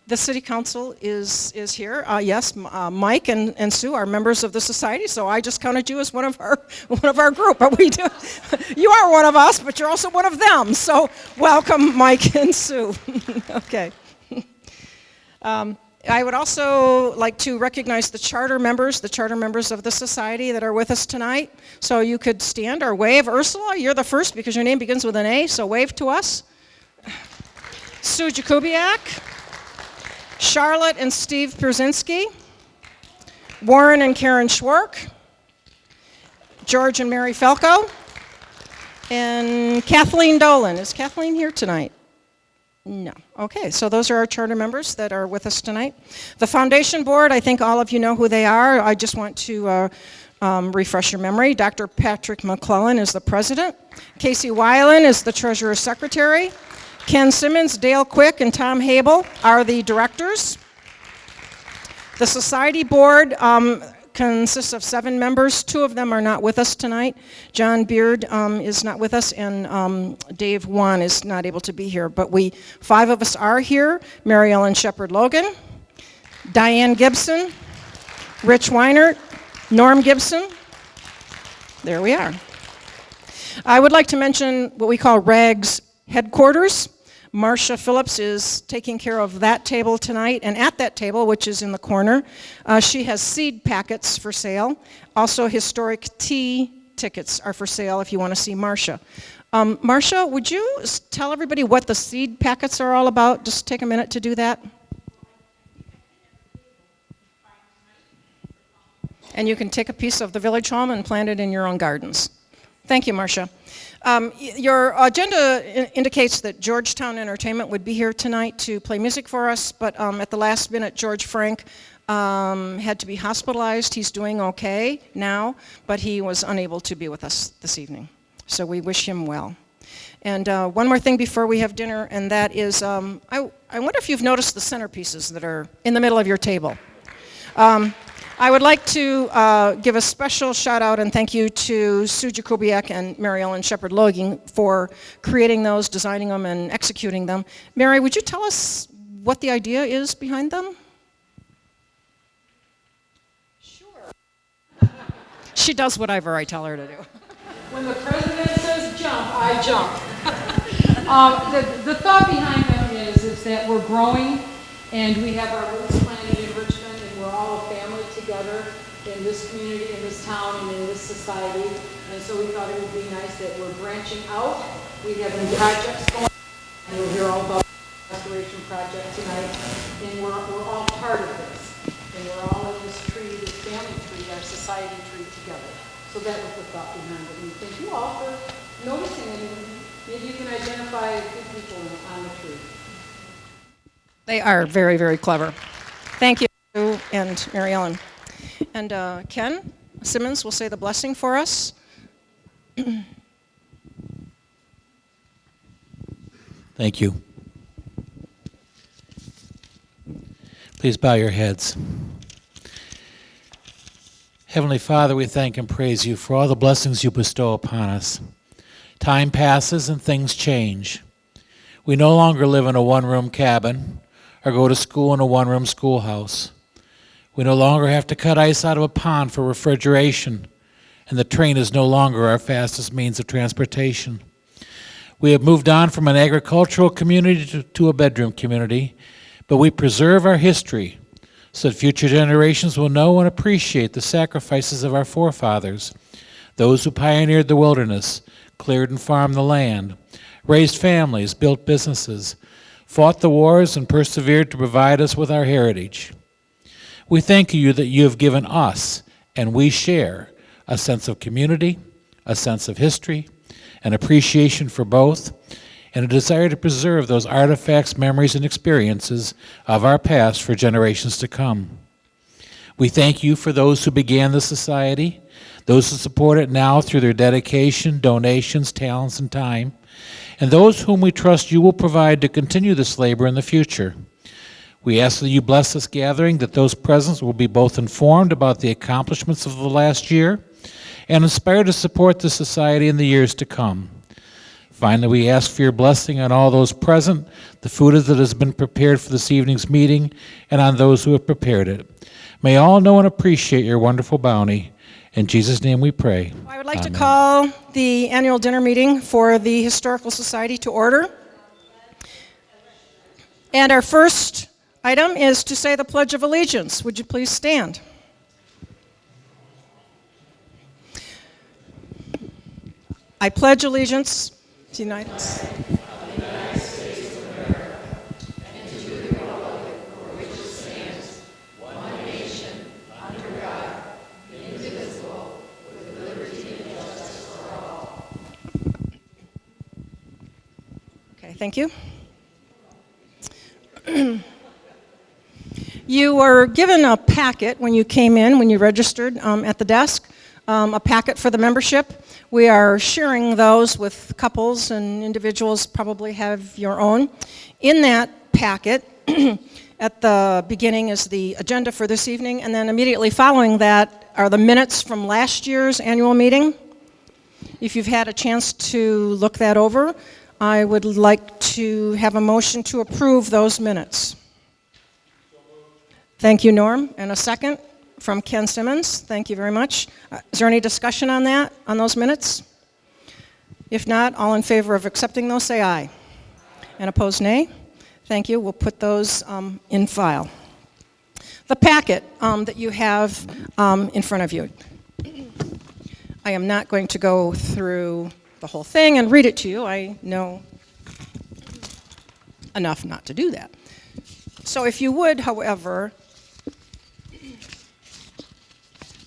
The city council is here. Yes, Mike and Sue are members of the society, so I just counted you as one of our group. But we do, you are one of us, but you're also one of them. So welcome, Mike and Sue. Okay. I would also like to recognize the charter members of the society that are with us tonight. So you could stand or wave. Ursula, you're the first because your name begins with an A, so wave to us. Sue Jakubiak, Charlotte and Steve Pierzynski, Warren and Karen Schwark, George and Mary Felko, and Kathleen Dolan. Is Kathleen here tonight? No. Okay, so those are our charter members that are with us tonight. The foundation board, I think all of you know who they are. I just want to refresh your memory. Dr. Patrick McClellan is the president. Casey Weiland is the treasurer secretary. Ken Simmons, Dale Quick, and Tom Habel are the directors. The society board consists of 7 members. 2 of them are not with us tonight. John Beard is not with us, and Dave Wan is not able to be here. But 5 of us are here. Mary Ellen Shepard-Logan, Diane Gibson, Rich Weinert, Norm Gibson. There we are. I would like to mention what we call RAHGS headquarters. Marcia Phillips is taking care of that table tonight, and at that table, which is in the corner, she has seed packets for sale. Also, historic tea tickets are for sale if you want to see Marcia. Marcia, would you tell everybody what the seed packets are all about? Just take a minute to do that. And you can take a piece of the village home and plant it in your own gardens. Thank you, Marcia. Your agenda indicates that Georgetown Entertainment would be here tonight to play music for us, but at the last minute, George Frank had to be hospitalized. He's doing okay now, but he was unable to be with us this evening. So we wish him well. And one more thing before we have dinner, and that is, I wonder if you've noticed the centerpieces that are in the middle of your table. I would like to give a special shout out and thank you to Sue Jakubiak and Mary Ellen Shepard-Logan for creating those, designing them, and executing them. Mary, would you tell us what the idea is behind them? Sure. She does whatever I tell her to do. When the president says jump, I jump. The thought behind them is that we're growing and we have our roots planted in Richmond and we're all a family together in this community, in this town, and in this society. And so we thought it would be nice that we're branching out. We have new projects going on, and we'll hear all about the restoration project tonight. And we're all part of this. And we're all in this tree, this family tree, our society tree together. So that was the thought behind it. And thank you all for noticing it. And maybe you can identify a few people on the tree. They are very, very clever. Thank you, Sue and Mary Ellen. And Ken Simmons will say the blessing for us. Thank you. Please bow your heads. Heavenly Father, we thank and praise you for all the blessings you bestow upon us. Time passes and things change. We no longer live in a one-room cabin or go to school in a one-room schoolhouse. We no longer have to cut ice out of a pond for refrigeration, and the train is no longer our fastest means of transportation. We have moved on from an agricultural community to a bedroom community, but we preserve our history so that future generations will know and appreciate the sacrifices of our forefathers, those who pioneered the wilderness, cleared and farmed the land, raised families, built businesses, fought the wars, and persevered to provide us with our heritage. We thank you that you have given us, and we share, a sense of community, a sense of history, an appreciation for both, and a desire to preserve those artifacts, memories, and experiences of our past for generations to come. We thank you for those who began the society, those who support it now through their dedication, donations, talents, and time, and those whom we trust you will provide to continue this labor in the future. We ask that you bless this gathering, that those present will be both informed about the accomplishments of the last year and inspired to support the society in the years to come. Finally, we ask for your blessing on all those present, the food that has been prepared for this evening's meeting, and on those who have prepared it. May all know and appreciate your wonderful bounty. In Jesus' name we pray. I would like Amen. to call the annual dinner meeting for the Historical Society to order. And our first item is to say the Pledge of Allegiance. Would you please stand? I pledge allegiance to the United States. Okay, thank you. You were given a packet when you came in, when you registered at the desk, a packet for the membership. We are sharing those with couples, and individuals probably have your own. In that packet, at the beginning is the agenda for this evening, and then immediately following that are the minutes from last year's annual meeting. If you've had a chance to look that over, I would like to have a motion to approve those minutes. Thank you, Norm. And a second from Ken Simmons. Thank you very much. Is there any discussion on that, on those minutes? If not, all in favor of accepting those, say aye. And opposed, nay. Thank you. We'll put those in file. The packet that you have in front of you. I am not going to go through the whole thing and read it to you. I know enough not to do that. So if you would, however,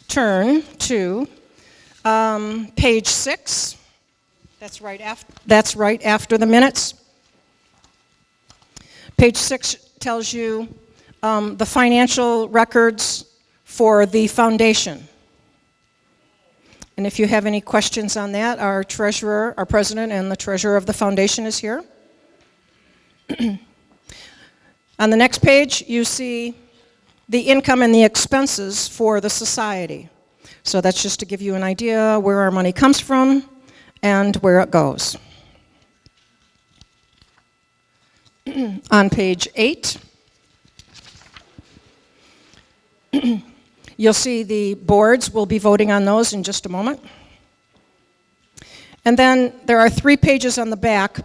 turn to page 6. That's right after the minutes. Page 6 tells you the financial records for the foundation. And if you have any questions on that, our treasurer, our president, and the treasurer of the foundation is here. On the next page, you see the income and the expenses for the society. So that's just to give you an idea where our money comes from and where it goes. On page 8, you'll see the boards. We'll be voting on those in just a moment. And then there are 3 pages on the back.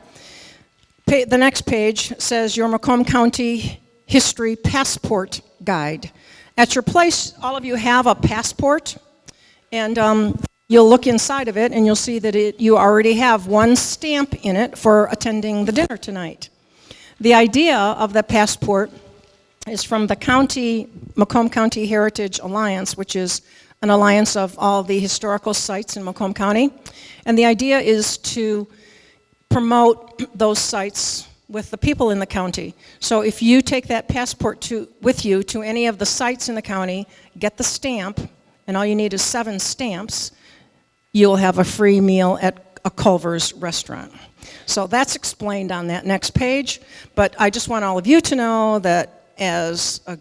The next page says your Macomb County History Passport Guide. At your place, all of you have a passport, and you'll look inside of it and you'll see that you already have 1 stamp in it for attending the dinner tonight. The idea of the passport is from the Macomb County Heritage Alliance, which is an alliance of all the historical sites in Macomb County. And the idea is to promote those sites with the people in the county. So if you take that passport with you to any of the sites in the county, get the stamp, and all you need is 7 stamps, you'll have a free meal at a Culver's restaurant. So that's explained on that next page, but I just want all of you to know that as a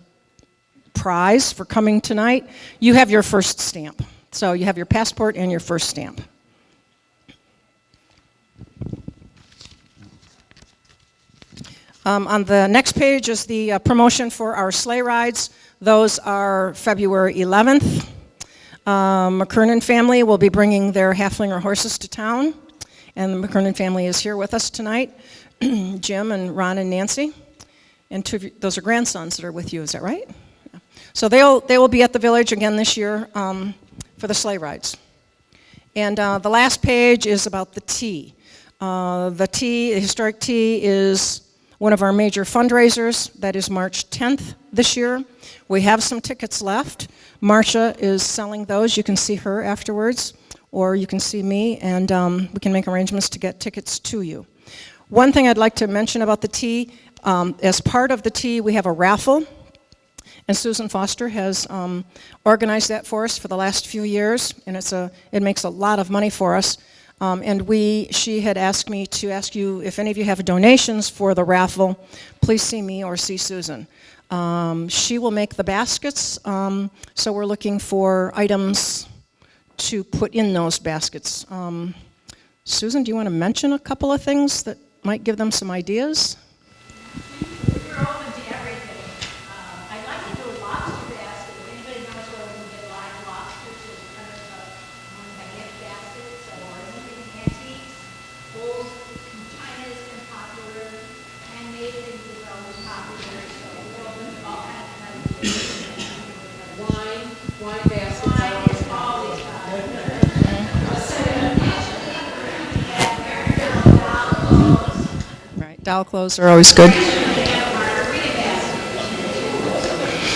prize for coming tonight, you have your first stamp. So you have your passport and your first stamp. On the next page is the promotion for our sleigh rides. Those are February 11th. McKernan family will be bringing their Halflinger horses to town, and the McKernan family is here with us tonight. Jim and Ron and Nancy, and those are grandsons that are with you. Is that right? Yeah. So they will be at the village again this year for the sleigh rides. And the last page is about the tea. The historic tea, is one of our major fundraisers. That is March 10th this year. We have some tickets left. Marcia is selling those. You can see her afterwards, or you can see me, and we can make arrangements to get tickets to you. One thing I'd like to mention about the tea, as part of the tea, we have a raffle, and Susan Foster has organized that for us for the last few years, and it makes a lot of money for us. She had asked me to ask you if any of you have donations for the raffle, please see me or see Susan. She will make the baskets, so we're looking for items to put in those baskets. Susan, do you want to mention a couple of things that might give them some ideas? We're open to everything. I'd like to do a lobster basket. If anybody knows where we can get live lobsters, there's kind of one of the gift baskets or anything antiques. Bowls, China has been popular. Handmade things is always popular. So we're open to all kinds of ideas. Wine baskets. Wine is always popular. Right, doll clothes are always good.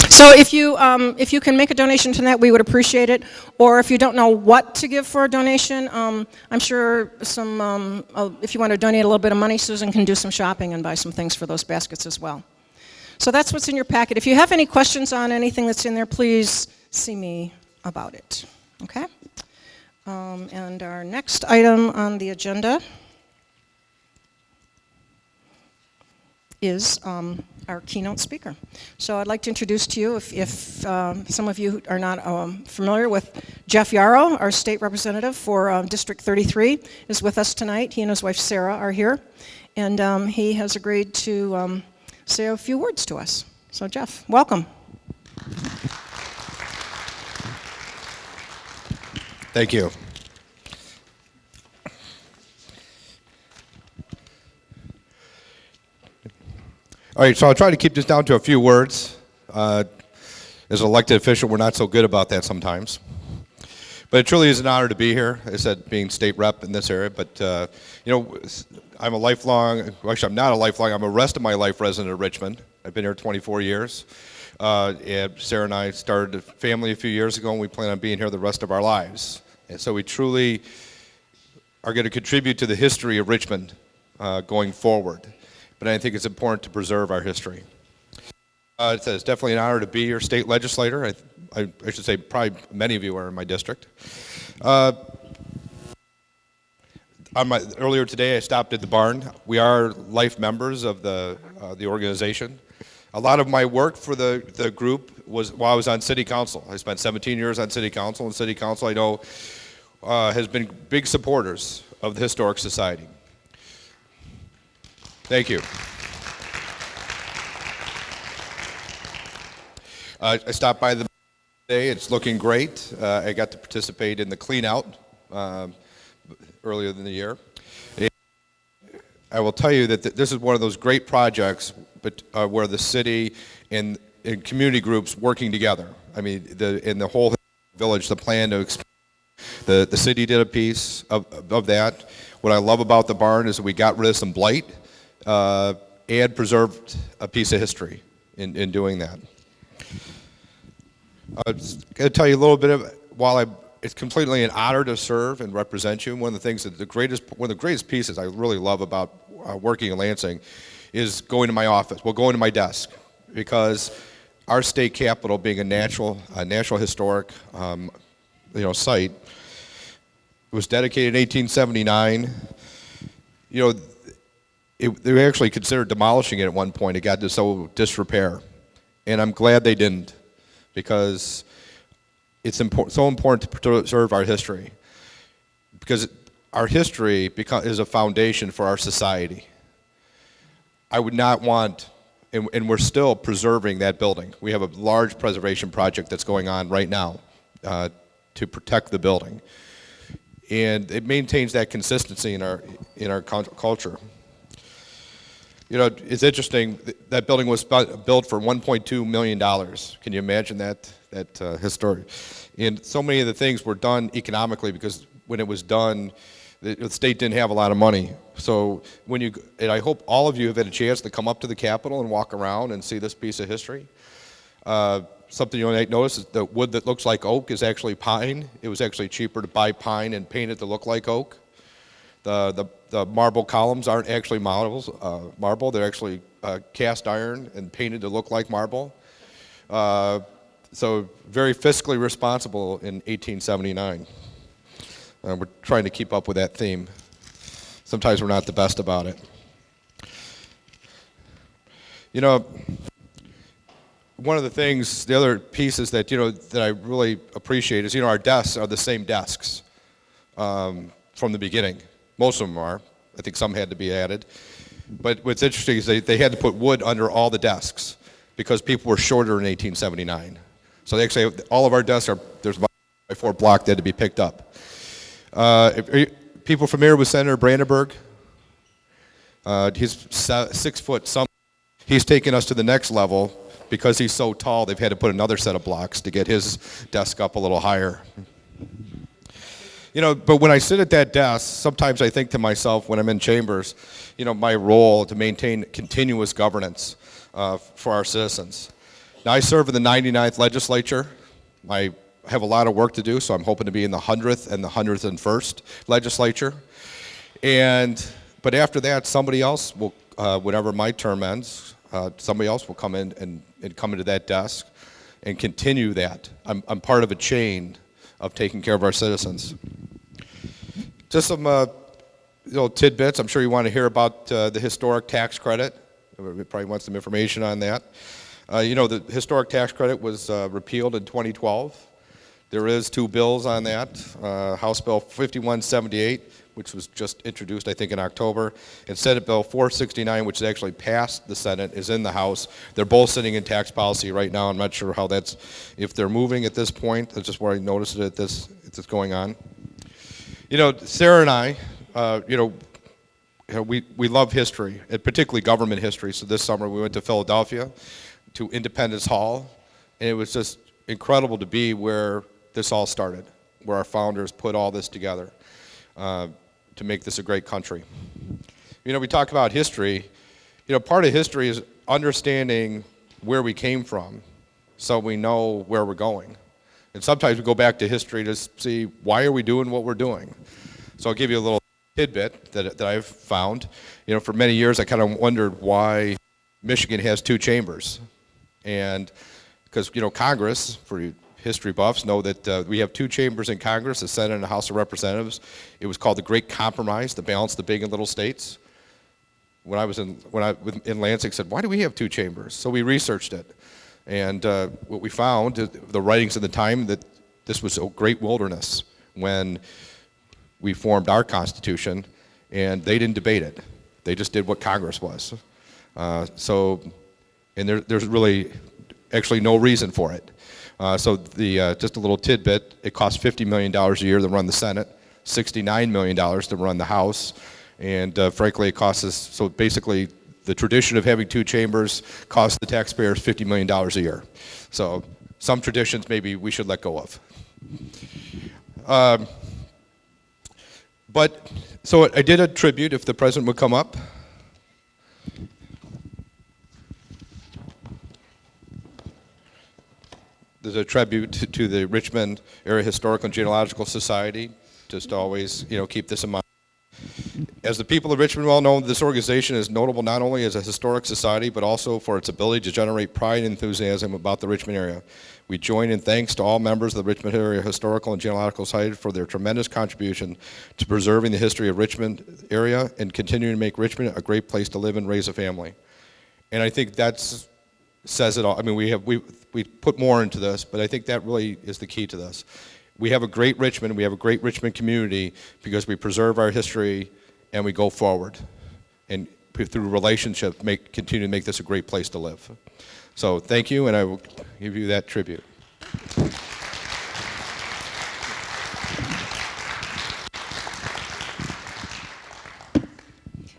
So if you can make a donation to that, we would appreciate it. Or if you don't know what to give for a donation, I'm sure if you want to donate a little bit of money, Susan can do some shopping and buy some things for those baskets as well. So that's what's in your packet. If you have any questions on anything that's in there, please see me about it. Okay? And our next item on the agenda is our keynote speaker. So I'd like to introduce to you, if some of you are not familiar with Jeff Yarrow, our state representative for District 33, is with us tonight. He and his wife Sarah are here, and he has agreed to say a few words to us. So Jeff, welcome. Thank you. All right, so I'll try to keep this down to a few words. As an elected official, we're not so good about that sometimes. But it truly is an honor to be here. I said being state rep in this area, but you know, I'm a lifelong, actually I'm not a lifelong, I'm a rest of my life resident of Richmond. I've been here 24 years. And Sarah and I started a family a few years ago, and we plan on being here the rest of our lives. And so we truly are going to contribute to the history of Richmond going forward. But I think it's important to preserve our history. It's definitely an honor to be your state legislator. I should say probably many of you are in my district. Earlier today I stopped at the barn. We are life members of the organization. A lot of my work for the group was while I was on city council. I spent 17 years on city council, and city council I know has been big supporters of the Historic Society. Thank you. I stopped by the today. It's looking great. I got to participate in the clean out earlier in the year. I will tell you that this is one of those great projects where the city and community groups working together. I mean, in the whole village, the plan to expand. The city did a piece of that. What I love about the barn is that we got rid of some blight and preserved a piece of history in doing that. I'm going to tell you a little bit of, it's completely an honor to serve and represent you. One of the things that one of the greatest pieces I really love about working in Lansing is going to my office, going to my desk, because our state capitol being a natural historic site, it was dedicated in 1879. You know, they actually considered demolishing it at one point. It got to so disrepair, and I'm glad they didn't, because it's so important to preserve our history, because our history is a foundation for our society. I would not want, and we're still preserving that building. We have a large preservation project that's going on right now to protect the building, and it maintains that consistency in our culture. You know, it's interesting, that building was built for $1.2 million. Can you imagine that history? And so many of the things were done economically, because when it was done, the state didn't have a lot of money. So and I hope all of you have had a chance to come up to the Capitol and walk around and see this piece of history. Something you might notice is the wood that looks like oak is actually pine. It was actually cheaper to buy pine and paint it to look like oak. The marble columns aren't actually marble. They're actually cast iron and painted to look like marble. So very fiscally responsible in 1879. We're trying to keep up with that theme. Sometimes we're not the best about it. You know, one of the things, the other pieces that I really appreciate is our desks are the same desks from the beginning. Most of them are. I think some had to be added. But what's interesting is they had to put wood under all the desks because people were shorter in 1879. So they actually, all of our desks there's about 4 block that had to be picked up. People familiar with Senator Brandenburg? He's 6 foot something. He's taken us to the next level. Because he's so tall, they've had to put another set of blocks to get his desk up a little higher. You know, but when I sit at that desk, sometimes I think to myself when I'm in chambers, you know, my role to maintain continuous governance for our citizens. Now, I serve in the 99th legislature. I have a lot of work to do, so I'm hoping to be in the 100th and the 101st legislature. But after that, somebody else will, whenever my term ends, somebody else will come in and come into that desk and continue that. I'm part of a chain of taking care of our citizens. Just some little tidbits. I'm sure you want to hear about the historic tax credit. You probably want some information on that. You know, the historic tax credit was repealed in 2012. There is 2 bills on that. House Bill 5178, which was just introduced, I think, in October, and Senate Bill 469, which actually passed the Senate, is in the House. They're both sitting in tax policy right now. I'm not sure how that's, if they're moving at this point. That's just where I noticed it at this going on. You know, Sarah and I, we love history, and particularly government history. So this summer we went to Philadelphia, to Independence Hall, and it was just incredible to be where this all started, where our founders put all this together. To make this a great country. You know, we talk about history. You know, part of history is understanding where we came from so we know where we're going. And sometimes we go back to history to see why are we doing what we're doing. So I'll give you a little tidbit that I've found. You know, for many years I kind of wondered why Michigan has 2 chambers. And because, you know, Congress, for you history buffs know that we have 2 chambers in Congress, the Senate and the House of Representatives. It was called the Great Compromise to balance the big and little states. When I was in Lansing, said, why do we have 2 chambers? So we researched it, and what we found, the writings of the time, that this was a great wilderness when we formed our Constitution, and they didn't debate it. They just did what Congress was. And there's really actually no reason for it. So just a little tidbit, it costs $50 million a year to run the Senate, $69 million to run the House, and frankly it costs us, so basically the tradition of having 2 chambers costs the taxpayers $50 million a year. So some traditions maybe we should let go of. So I did a tribute, if the president would come up. There's a tribute to the Richmond Area Historical and Genealogical Society. Just always, you know, keep this in mind. As the people of Richmond well know, this organization is notable not only as a historic society, but also for its ability to generate pride and enthusiasm about the Richmond area. We join in thanks to all members of the Richmond Area Historical and Genealogical Society for their tremendous contribution to preserving the history of Richmond area and continuing to make Richmond a great place to live and raise a family. And I think that's says it all. I mean, we put more into this, but I think that really is the key to this. We have a great Richmond, we have a great Richmond community because we preserve our history and we go forward. And through relationships, continue to make this a great place to live. So thank you, and I will give you that tribute.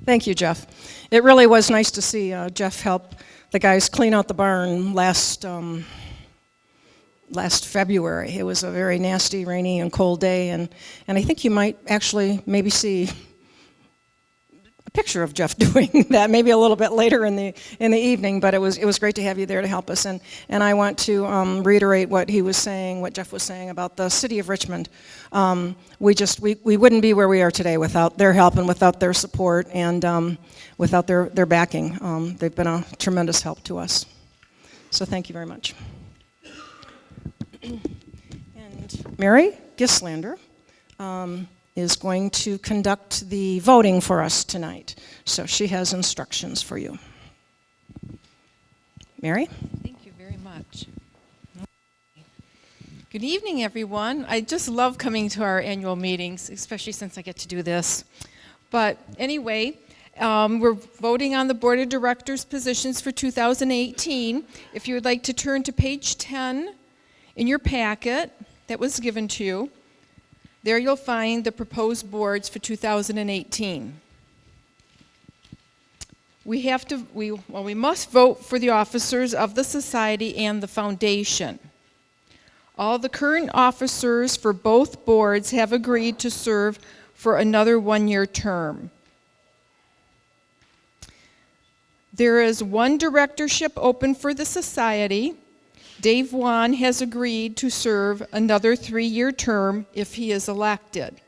Thank you, Jeff. It really was nice to see Jeff help the guys clean out the barn last February. It was a very nasty, rainy, and cold day, and I think you might actually maybe see a picture of Jeff doing that maybe a little bit later in the evening. But it was great to have you there to help us, and I want to reiterate what he was saying, what Jeff was saying about the city of Richmond. We wouldn't be where we are today without their help and without their support and without their backing. They've been a tremendous help to us. So thank you very much. And Mary Gislander is going to conduct the voting for us tonight. So she has instructions for you. Mary? Thank you very much. Good evening, everyone. I just love coming to our annual meetings, especially since I get to do this. But anyway, we're voting on the Board of Directors positions for 2018. If you would like to turn to page 10 in your packet that was given to you, there you'll find the proposed boards for 2018. We must vote for the officers of the society and the foundation. All the current officers for both boards have agreed to serve for another one-year term. There is one directorship open for the society. Dave Wan has agreed to serve another 3-year term if he is elected.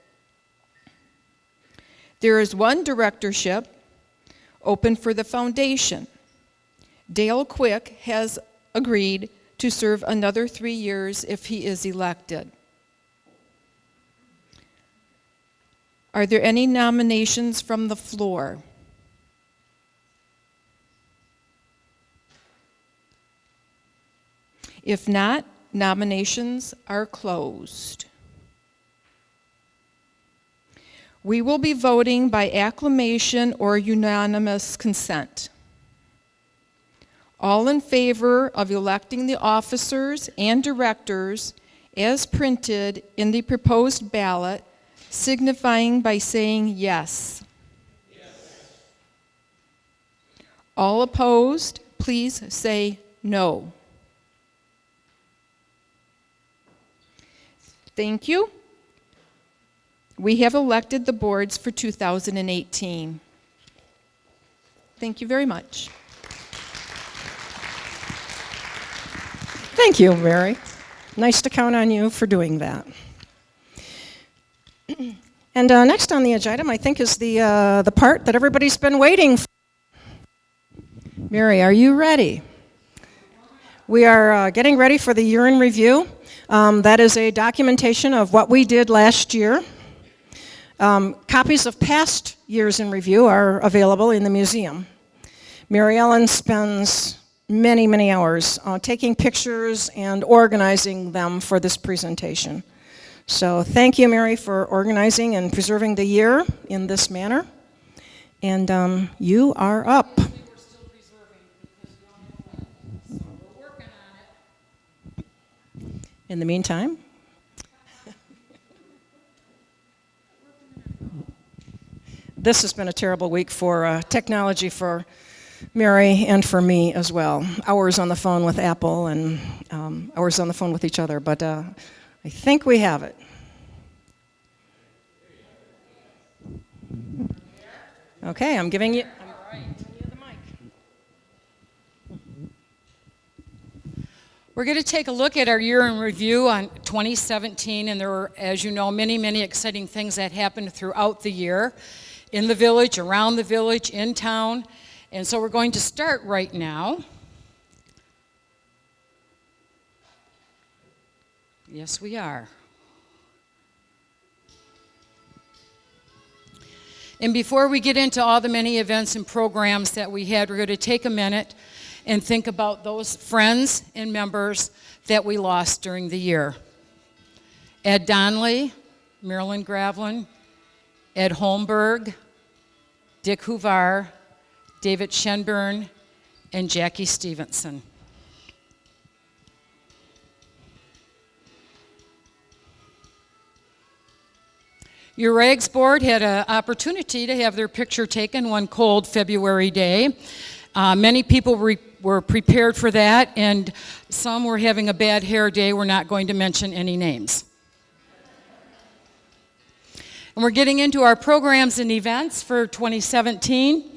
There is one directorship open for the foundation. Dale Quick has agreed to serve another 3 years if he is elected. Are there any nominations from the floor? If not, nominations are closed. We will be voting by acclamation or unanimous consent. All in favor of electing the officers and directors as printed in the proposed ballot, signifying by saying yes. Yes. All opposed, please say no. Thank you. We have elected the boards for 2018. Thank you very much. Thank you, Mary. Nice to count on you for doing that. And next on the agenda, I think, is the part that everybody's been waiting for. Mary, are you ready? We are getting ready for the year in review. That is a documentation of what we did last year. Copies of past years in review are available in the museum. Mary Ellen spends many, many hours taking pictures and organizing them for this presentation. So thank you, Mary, for organizing and preserving the year in this manner. And you are up. We're still preserving because we don't have that. So we're working on it. In the meantime, this has been a terrible week for technology for Mary and for me as well. Hours on the phone with Apple and hours on the phone with each other, but I think we have it. Okay, I'm giving you the mic. We're going to take a look at our year in review on 2017, and there were, as you know, many, many exciting things that happened throughout the year in the village, around the village, in town. And so we're going to start right now. Yes, we are. And before we get into all the many events and programs that we had, we're going to take a minute and think about those friends and members that we lost during the year. Ed Donnelly, Marilyn Gravlin, Ed Holmberg, Dick Huvar, David Shenburn, and Jackie Stevenson. Your RAHGS board had an opportunity to have their picture taken one cold February day. Many people were prepared for that, and some were having a bad hair day. We're not going to mention any names. And we're getting into our programs and events for 2017.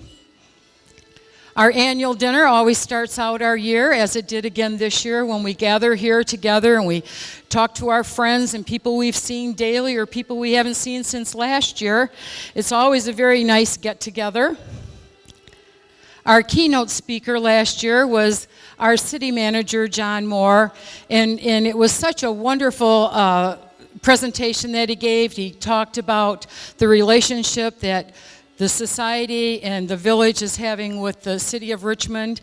Our annual dinner always starts out our year, as it did again this year, when we gather here together and we talk to our friends and people we've seen daily or people we haven't seen since last year. It's always a very nice get-together. Our keynote speaker last year was our city manager, John Moore, and it was such a wonderful presentation that he gave. He talked about the relationship that the society and the village is having with the city of Richmond,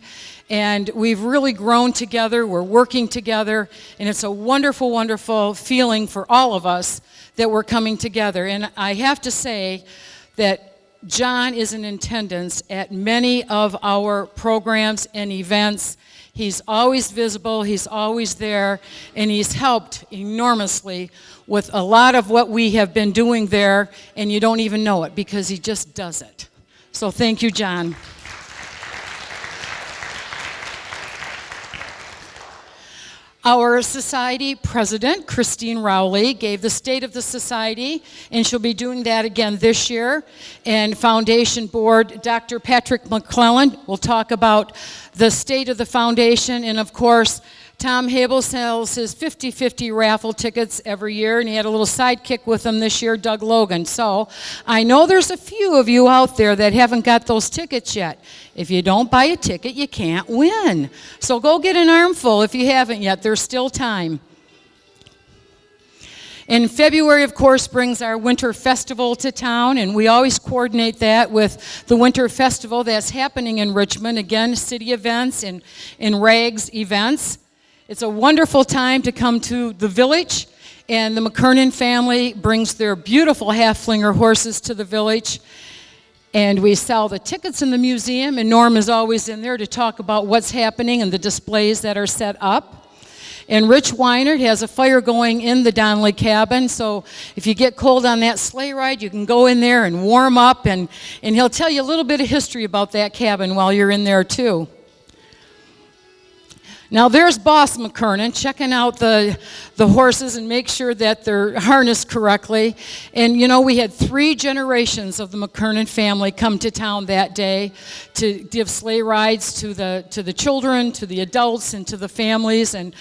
and we've really grown together. We're working together, and it's a wonderful, wonderful feeling for all of us that we're coming together. And I have to say that John is in attendance at many of our programs and events. He's always visible, he's always there, and he's helped enormously with a lot of what we have been doing there, and you don't even know it because he just does it. So thank you, John. Our society president, Christine Rowley, gave the state of the society, and she'll be doing that again this year. And foundation board, Dr. Patrick McClellan will talk about the state of the foundation. And of course, Tom Habel sells his 50-50 raffle tickets every year, and he had a little sidekick with him this year, Doug Logan. So I know there's a few of you out there that haven't got those tickets yet. If you don't buy a ticket, you can't win. So go get an armful if you haven't yet. There's still time. In February, of course, brings our winter festival to town, and we always coordinate that with the winter festival that's happening in Richmond. Again, city events and RAHGS events. It's a wonderful time to come to the village, and the McKernan family brings their beautiful half-flinger horses to the village, and we sell the tickets in the museum, and Norm is always in there to talk about what's happening and the displays that are set up. And Rich Weinert has a fire going in the Donnelly cabin, so if you get cold on that sleigh ride, you can go in there and warm up, and he'll tell you a little bit of history about that cabin while you're in there too. Now there's Boss McKernan checking out the horses and make sure that they're harnessed correctly. And you know, we had 3 generations of the McKernan family come to town that day to give sleigh rides to the children, to the adults, and to the families. And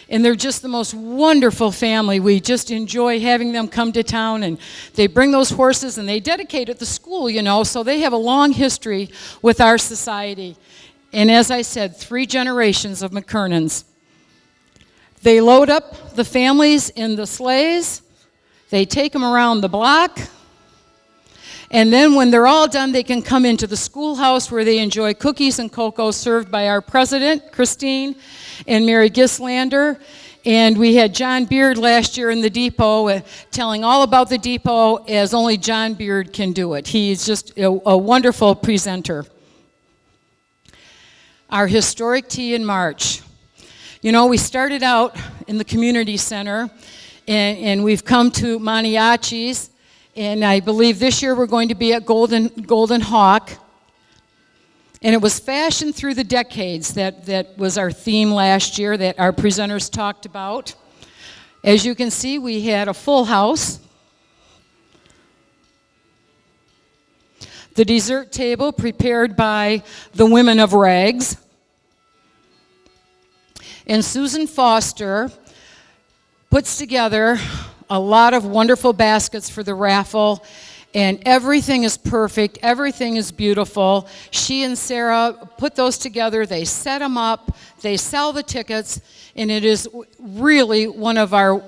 they're just the most wonderful family. We just enjoy having them come to town, and they bring those horses and they dedicate it to school, you know, so they have a long history with our society. And as I said, 3 generations of McKernans. They load up the families in the sleighs, they take them around the block, and then when they're all done, they can come into the schoolhouse where they enjoy cookies and cocoa served by our president, Christine, and Mary Gislander. And we had John Beard last year in the depot telling all about the depot as only John Beard can do it. He's just a wonderful presenter. Our historic tea in March. You know, we started out in the community center, and we've come to Maniachi's, and I believe this year we're going to be at Golden Hawk. And it was fashioned through the decades. That was our theme last year that our presenters talked about. As you can see, we had a full house. The dessert table prepared by the women of RAHGS. And Susan Foster puts together a lot of wonderful baskets for the raffle, and everything is perfect, everything is beautiful. She and Sarah put those together, they set them up, they sell the tickets, and it is really one of our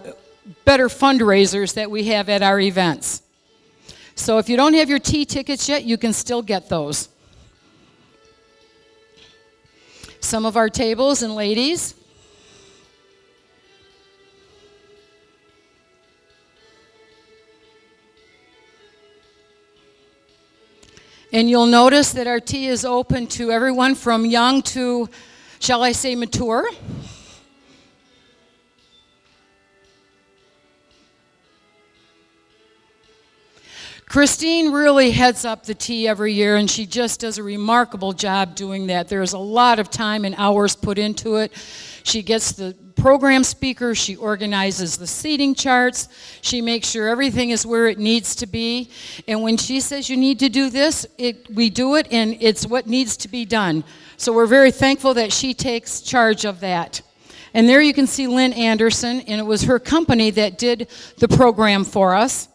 better fundraisers that we have at our events. So if you don't have your tea tickets yet, you can still get those. Some of our tables and ladies. And you'll notice that our tea is open to everyone from young to, shall I say, mature. Christine really heads up the tea every year, and she just does a remarkable job doing that. There's a lot of time and hours put into it. She gets the program speakers, she organizes the seating charts, she makes sure everything is where it needs to be. And when she says you need to do this, we do it, and it's what needs to be done. So we're very thankful that she takes charge of that. And there you can see Lynn Anderson, and it was her company that did the program for us.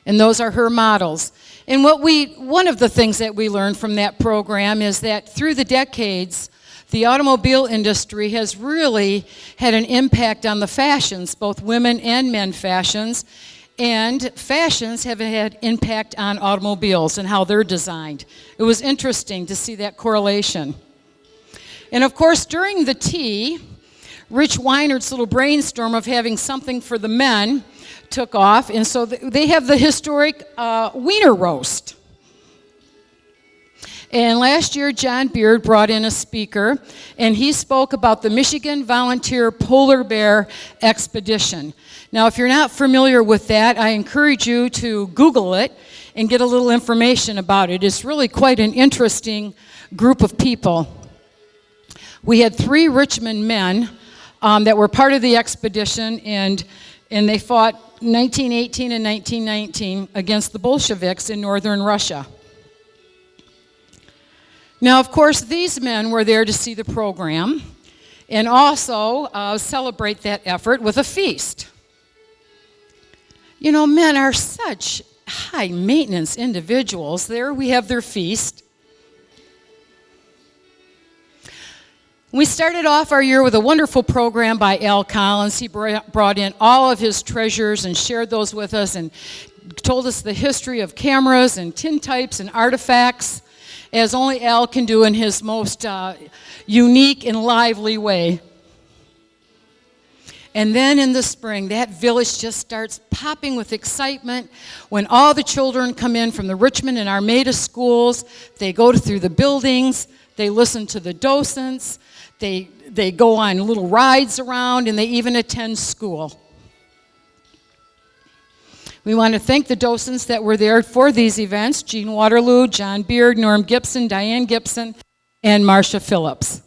And those are her models. And one of the things that we learned from that program is that through the decades, the automobile industry has really had an impact on the fashions, both women and men fashions, and fashions have had impact on automobiles and how they're designed. It was interesting to see that correlation. And of course, during the tea, Rich Weinert's little brainstorm of having something for the men took off, and so they have the historic Wiener Roast. And last year, John Beard brought in a speaker, and he spoke about the Michigan Volunteer Polar Bear Expedition. Now, if you're not familiar with that, I encourage you to Google it and get a little information about it. It's really quite an interesting group of people. We had 3 Richmond men that were part of the expedition, and they fought 1918 and 1919 against the Bolsheviks in northern Russia. Now, of course, these men were there to see the program and also celebrate that effort with a feast. You know, men are such high-maintenance individuals. There we have their feast. We started off our year with a wonderful program by Al Collins. He brought in all of his treasures and shared those with us and told us the history of cameras and tintypes and artifacts, as only Al can do in his most unique and lively way. And then in the spring, that village just starts popping with excitement when all the children come in from the Richmond and Armada schools. They go through the buildings, they listen to the docents, they go on little rides around, and they even attend school. We want to thank the docents that were there for these events: Jean Waterloo, John Beard, Norm Gibson, Diane Gibson, and Marcia Phillips.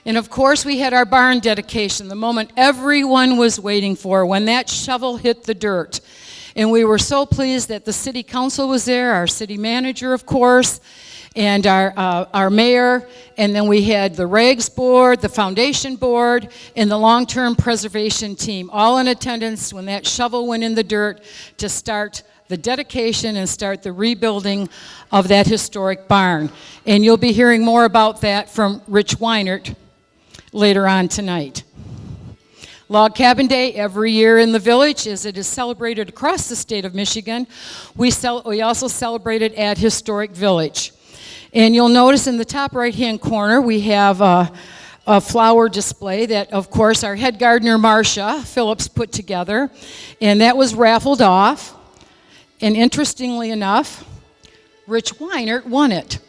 And of course, we had our barn dedication, the moment everyone was waiting for, when that shovel hit the dirt. And we were so pleased that the city council was there, our city manager, of course, and our mayor, and then we had the RAHGS board, the foundation board, and the long-term preservation team, all in attendance when that shovel went in the dirt to start the dedication and start the rebuilding of that historic barn. And you'll be hearing more about that from Rich Weinert later on tonight. Log Cabin Day every year in the village, as it is celebrated across the state of Michigan. We also celebrate it at Historic Village. And you'll notice in the top right-hand corner, we have a flower display that, of course, our head gardener, Marcia Phillips, put together. And that was raffled off. And interestingly enough, Rich Weinert won it.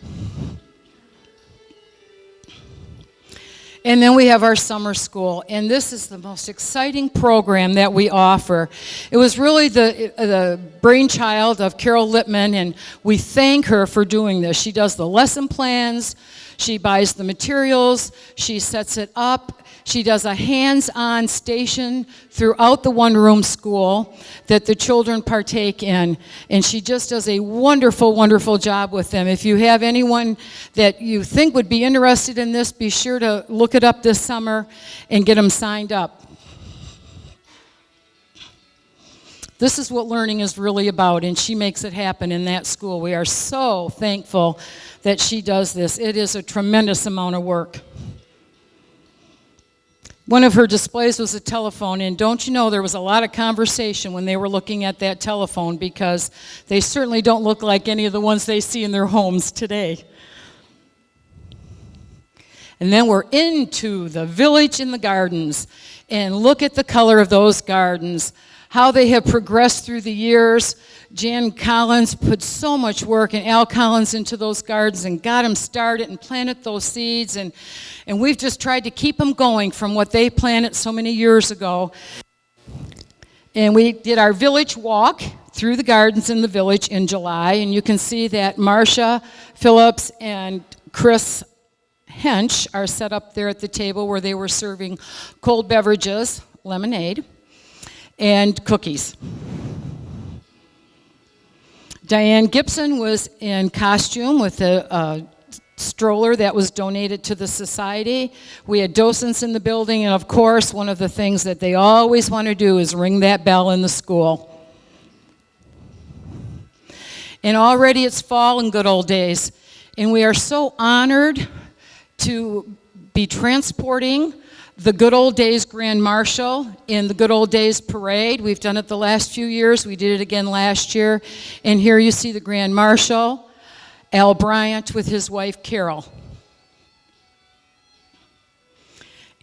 And then we have our summer school, and this is the most exciting program that we offer. It was really the brainchild of Carol Littman, and we thank her for doing this. She does the lesson plans, she buys the materials, she sets it up, she does a hands-on station throughout the one-room school that the children partake in, and she just does a wonderful, wonderful job with them. If you have anyone that you think would be interested in this, be sure to look it up this summer and get them signed up. This is what learning is really about, and she makes it happen in that school. We are so thankful that she does this. It is a tremendous amount of work. One of her displays was a telephone, and don't you know there was a lot of conversation when they were looking at that telephone, because they certainly don't look like any of the ones they see in their homes today. And then we're into the village and the gardens, and look at the color of those gardens, how they have progressed through the years. Jan Collins put so much work, and Al Collins, into those gardens and got them started and planted those seeds, and we've just tried to keep them going from what they planted so many years ago. And we did our village walk through the gardens in the village in July, and you can see that Marcia Phillips and Chris Hench are set up there at the table where they were serving cold beverages, lemonade, and cookies. Diane Gibson was in costume with a stroller that was donated to the society. We had docents in the building, and of course, one of the things that they always want to do is ring that bell in the school. And already it's fall in good old days, and we are so honored to be transporting the Good Old Days Grand Marshal in the Good Old Days Parade. We've done it the last few years. We did it again last year. And here you see the Grand Marshal Al Bryant with his wife Carol.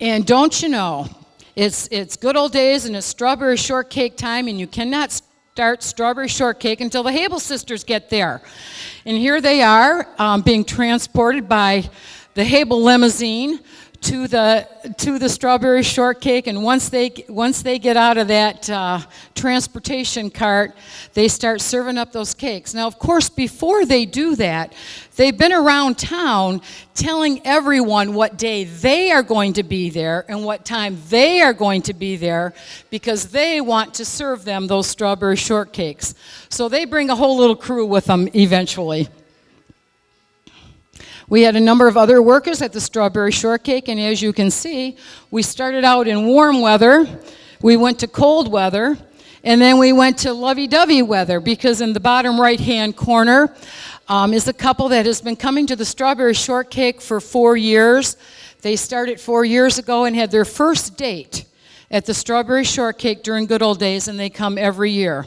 And don't you know, it's good old days and it's strawberry shortcake time, and you cannot start strawberry shortcake until the Hable sisters get there. And here they are being transported by the Hable limousine to the strawberry shortcake, and once they get out of that transportation cart, they start serving up those cakes. Now, of course, before they do that, they've been around town telling everyone what day they are going to be there and what time they are going to be there, because they want to serve them those strawberry shortcakes. So they bring a whole little crew with them eventually. We had a number of other workers at the strawberry shortcake, and as you can see, we started out in warm weather, we went to cold weather, and then we went to lovey-dovey weather, because in the bottom right-hand corner is a couple that has been coming to the strawberry shortcake for 4 years. They started 4 years ago and had their first date at the strawberry shortcake during good old days, and they come every year.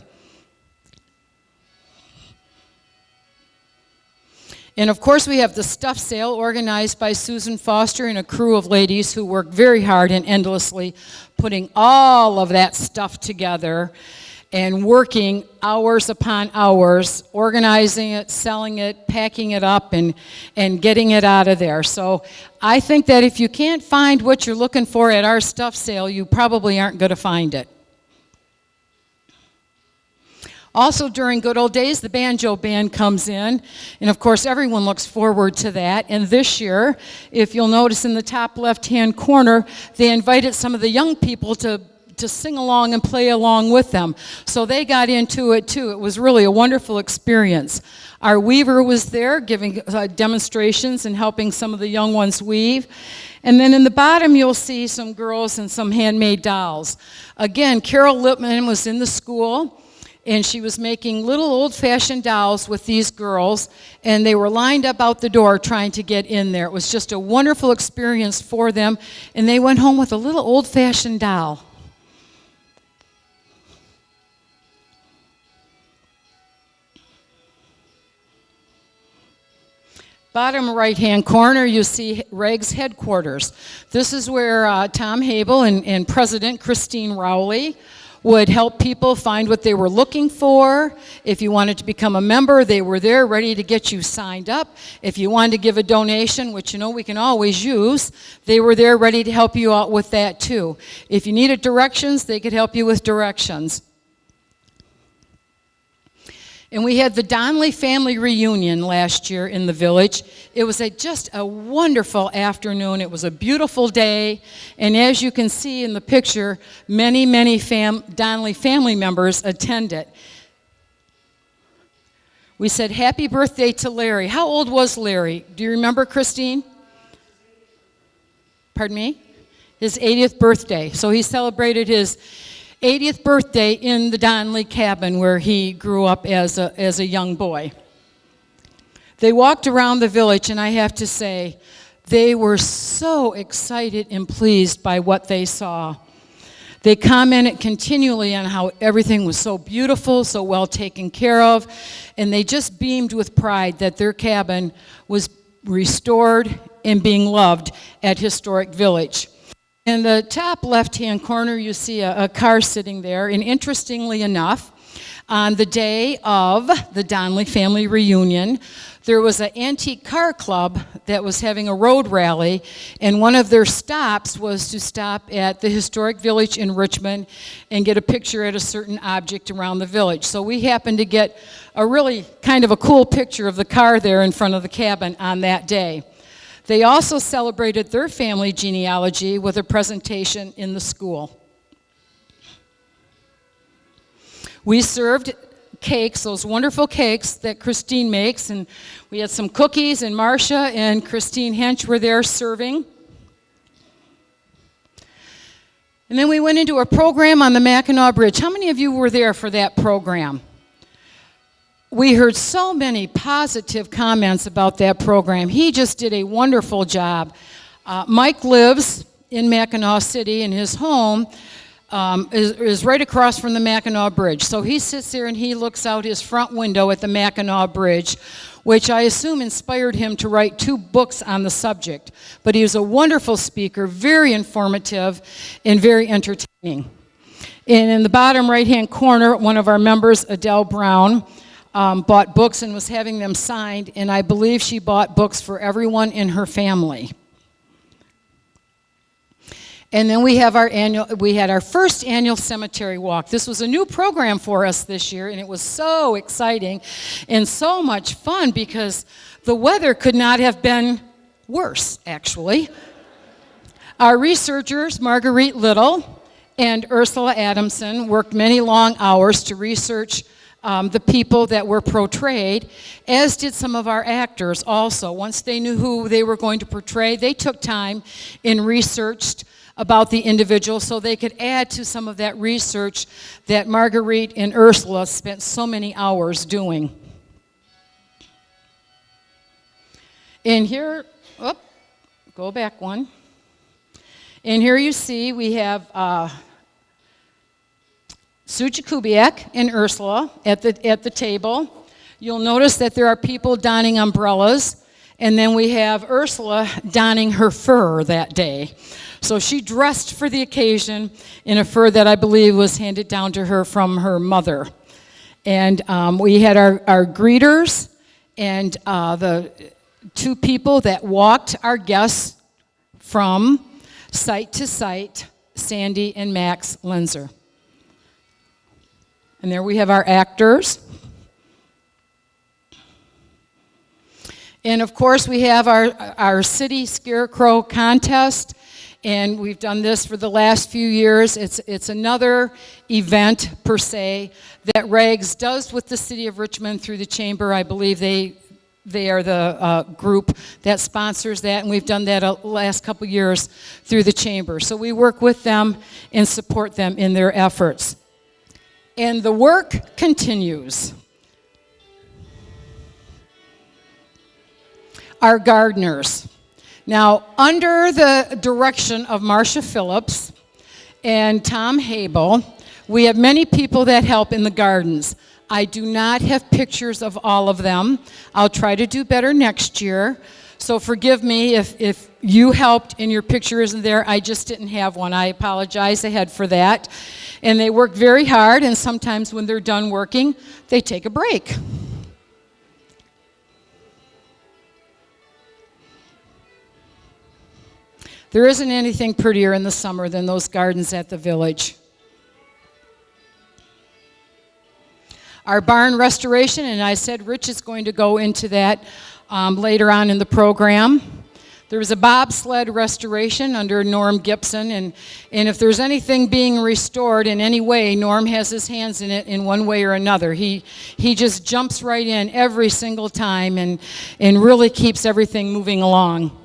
And of course, we have the stuff sale organized by Susan Foster and a crew of ladies who work very hard and endlessly putting all of that stuff together and working hours upon hours, organizing it, selling it, packing it up, and getting it out of there. So I think that if you can't find what you're looking for at our stuff sale, you probably aren't going to find it. Also, during good old days, the banjo band comes in, and of course, everyone looks forward to that. And this year, if you'll notice in the top left-hand corner, they invited some of the young people to sing along and play along with them. So they got into it too. It was really a wonderful experience. Our weaver was there giving demonstrations and helping some of the young ones weave. And then in the bottom, you'll see some girls and some handmade dolls. Again, Carol Lippman was in the school, and she was making little old-fashioned dolls with these girls, and they were lined up out the door trying to get in there. It was just a wonderful experience for them, and they went home with a little old-fashioned doll. Bottom right-hand corner, you see RAHGS headquarters. This is where Tom Hable and President Christine Rowley would help people find what they were looking for. If you wanted to become a member, they were there ready to get you signed up. If you wanted to give a donation, which you know we can always use, they were there ready to help you out with that too. If you needed directions, they could help you with directions. And we had the Donnelly family reunion last year in the village. It was just a wonderful afternoon. It was a beautiful day. And as you can see in the picture, many Donnelly family members attended. We said, happy birthday to Larry. How old was Larry? Do you remember, Christine? Pardon me? His 80th birthday. So he celebrated his 80th birthday in the Donnelly cabin where he grew up as a young boy. They walked around the village, and I have to say, they were so excited and pleased by what they saw. They commented continually on how everything was so beautiful, so well taken care of, and they just beamed with pride that their cabin was restored and being loved at Historic Village. In the top left-hand corner, you see a car sitting there, and interestingly enough, on the day of the Donnelly family reunion, there was an antique car club that was having a road rally, and one of their stops was to stop at the Historic Village in Richmond and get a picture at a certain object around the village. So we happened to get a really kind of a cool picture of the car there in front of the cabin on that day. They also celebrated their family genealogy with a presentation in the school. We served cakes, those wonderful cakes that Christine makes, and we had some cookies, and Marcia and Christine Hench were there serving. And then we went into a program on the Mackinac Bridge. How many of you were there for that program? We heard so many positive comments about that program. He just did a wonderful job. Mike lives in Mackinac City in his home. is right across from the Mackinac Bridge. So he sits there and he looks out his front window at the Mackinac Bridge, which I assume inspired him to write 2 books on the subject. But he was a wonderful speaker, very informative, and very entertaining. And in the bottom right-hand corner, one of our members, Adele Brown, bought books and was having them signed, and I believe she bought books for everyone in her family. And then we had our first annual cemetery walk. This was a new program for us this year, and it was so exciting and so much fun because the weather could not have been worse, actually. Our researchers, Marguerite Little and Ursula Adamson, worked many long hours to research the people that were portrayed, as did some of our actors also. Once they knew who they were going to portray, they took time and researched about the individual so they could add to some of that research that Marguerite and Ursula spent so many hours doing. And here, go back one. And here you see we have Suja Kubiak and Ursula at the table. You'll notice that there are people donning umbrellas, and then we have Ursula donning her fur that day. So she dressed for the occasion in a fur that I believe was handed down to her from her mother. And we had our greeters and the 2 people that walked our guests from site to site, Sandy and Max Lenzer. And there we have our actors. And of course we have our city scarecrow contest. And we've done this for the last few years. It's another event, per se, that RAHGS does with the City of Richmond through the Chamber. I believe they are the group that sponsors that, and we've done that the last couple years through the Chamber. So we work with them and support them in their efforts. And the work continues. Our gardeners. Now, under the direction of Marcia Phillips and Tom Habel, we have many people that help in the gardens. I do not have pictures of all of them. I'll try to do better next year. So forgive me if you helped and your picture isn't there. I just didn't have one. I apologize ahead for that. And they work very hard, and sometimes when they're done working, they take a break. There isn't anything prettier in the summer than those gardens at the village. Our barn restoration, and I said Rich is going to go into that later on in the program. There was a bobsled restoration under Norm Gibson, and if there's anything being restored in any way, Norm has his hands in it in one way or another. He just jumps right in every single time and really keeps everything moving along.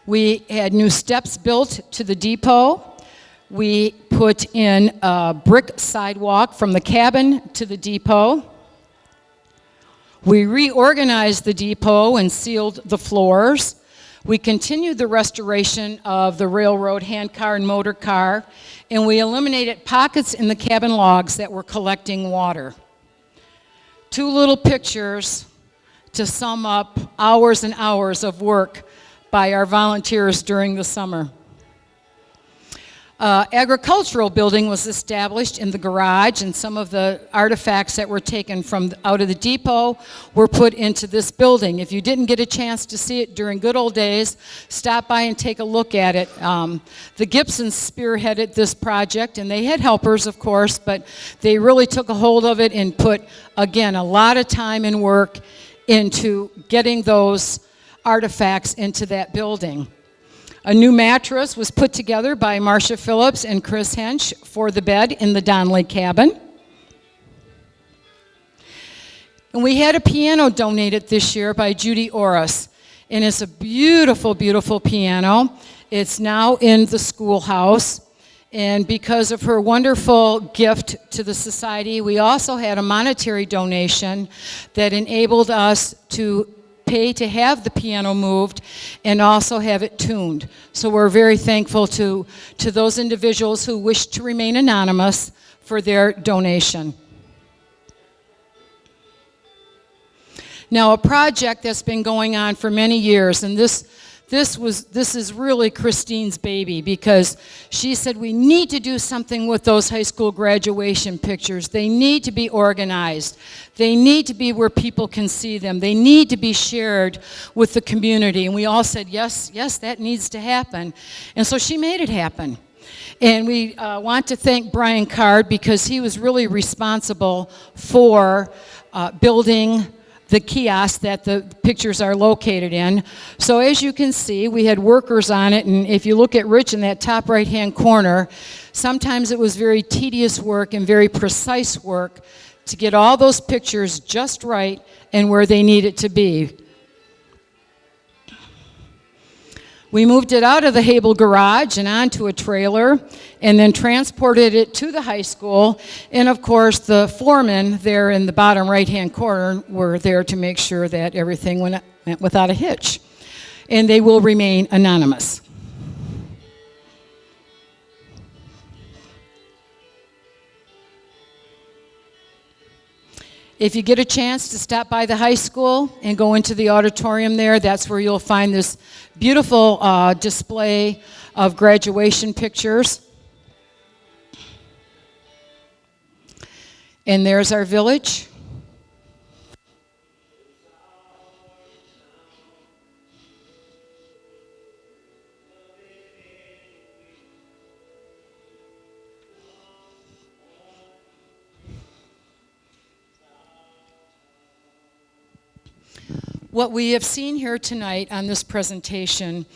We had new steps built to the depot. We put in a brick sidewalk from the cabin to the depot. We reorganized the depot and sealed the floors. We continued the restoration of the railroad handcar and motor car, and we eliminated pockets in the cabin logs that were collecting water. 2 little pictures to sum up hours and hours of work by our volunteers during the summer. Agricultural building was established in the garage, and some of the artifacts that were taken from out of the depot were put into this building. If you didn't get a chance to see it during good old days, stop by and take a look at it. The Gibsons spearheaded this project, and they had helpers, of course, but they really took a hold of it and put, again, a lot of time and work into getting those artifacts into that building. A new mattress was put together by Marcia Phillips and Chris Hench for the bed in the Donnelly cabin. And we had a piano donated this year by Judy Orris. And it's a beautiful, beautiful piano. It's now in the schoolhouse. And because of her wonderful gift to the society, we also had a monetary donation that enabled us to pay to have the piano moved and also have it tuned. So we're very thankful to those individuals who wish to remain anonymous for their donation. Now, a project that's been going on for many years, and this is really Christine's baby, because she said we need to do something with those high school graduation pictures. They need to be organized. They need to be where people can see them. They need to be shared with the community. And we all said, yes, yes, that needs to happen. And so she made it happen. And we want to thank Brian Card, because he was really responsible for building the kiosk that the pictures are located in. So as you can see, we had workers on it, and if you look at Rich in that top right-hand corner, sometimes it was very tedious work and very precise work to get all those pictures just right and where they needed to be. We moved it out of the Hable garage and onto a trailer, and then transported it to the high school. And of course, the foremen there in the bottom right-hand corner were there to make sure that everything went without a hitch. And they will remain anonymous. If you get a chance to stop by the high school and go into the auditorium there, that's where you'll find this beautiful display of graduation pictures. And there's our village. What we have seen here tonight on this presentation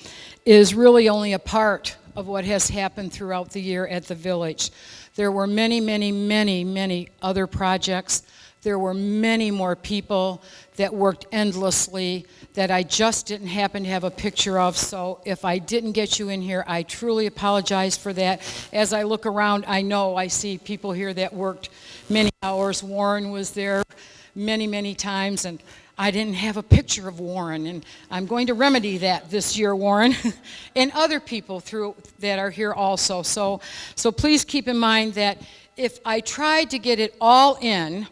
is really only a part of what has happened throughout the year at the village. There were many, many, many, many other projects. There were many more people that worked endlessly that I just didn't happen to have a picture of. So if I didn't get you in here, I truly apologize for that. As I look around, I know I see people here that worked many hours. Warren was there many, many times, and I didn't have a picture of Warren, and I'm going to remedy that this year, Warren, and other people that are here also. So please keep in mind that if I tried to get it all in,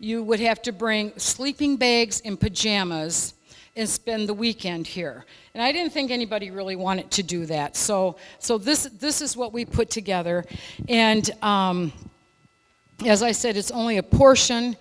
you would have to bring sleeping bags and pajamas and spend the weekend here. And I didn't think anybody really wanted to do that. So this is what we put together. And as I said, it's only a portion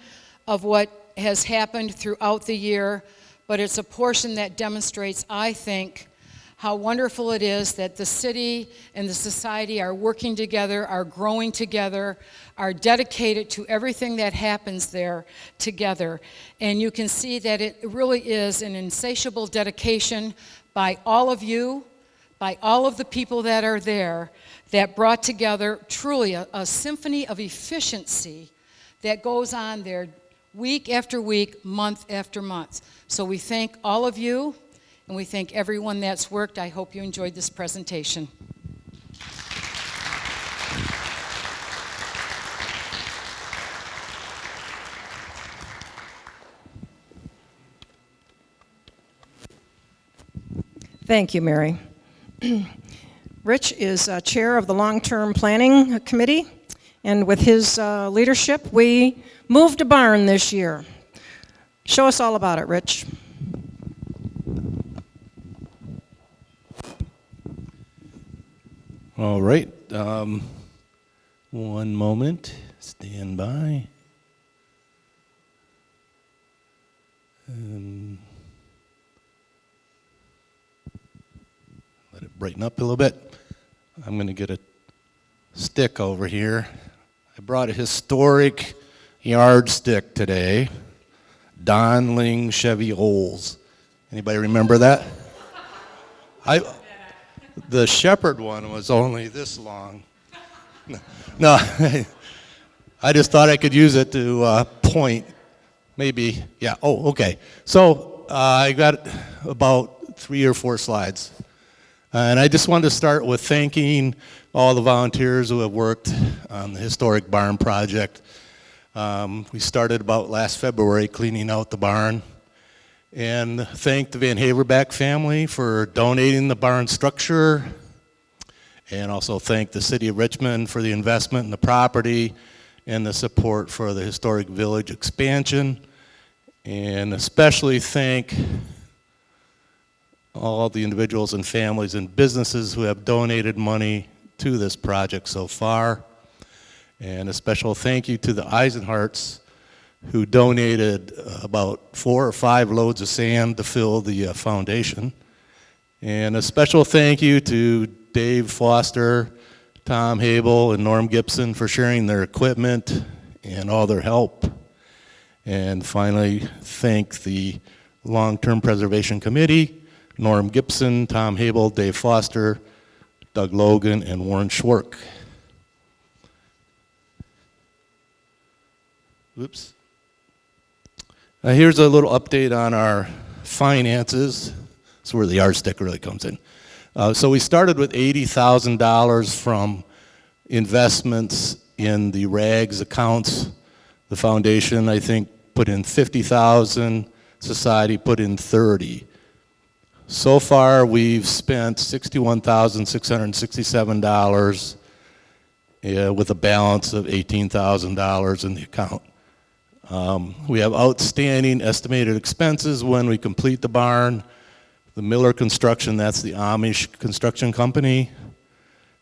of what has happened throughout the year, but it's a portion that demonstrates, I think, how wonderful it is that the city and the society are working together, are growing together, are dedicated to everything that happens there together. And you can see that it really is an insatiable dedication by all of you, by all of the people that are there, that brought together truly a symphony of efficiency that goes on there week after week, month after month. So we thank all of you, and we thank everyone that's worked. I hope you enjoyed this presentation. Thank you, Mary. Rich is chair of the Long-Term Planning Committee, and with his leadership, we moved a barn this year. Show us all about it, Rich. All right. One moment. Stand by. Let it brighten up a little bit. I'm going to get a stick over here. I brought a historic yardstick today. Donling Chevy Olds. Anybody remember that? The Shepherd one was only this long. No, I just thought I could use it to point. Maybe, yeah, oh, okay. So I got about 3 or 4 slides. And I just wanted to start with thanking all the volunteers who have worked on the historic barn project. We started about last February cleaning out the barn, and thank the Van Haverback family for donating the barn structure, and also thank the City of Richmond for the investment in the property and the support for the historic village expansion, and especially thank all the individuals and families and businesses who have donated money to this project so far. And a special thank you to the Eisenharts, who donated about 4 or 5 loads of sand to fill the foundation. And a special thank you to Dave Foster, Tom Habel, and Norm Gibson for sharing their equipment and all their help. And finally, thank the Long-Term Preservation Committee, Norm Gibson, Tom Habel, Dave Foster, Doug Logan, and Warren Schwark. Oops. Here's a little update on our finances. That's where the yardstick really comes in. So we started with $80,000 from investments in the RAHGS accounts. The foundation, I think, put in $50,000. Society put in $30,000. So far, we've spent $61,667 with a balance of $18,000 in the account. We have outstanding estimated expenses when we complete the barn. The Miller Construction, that's the Amish construction company.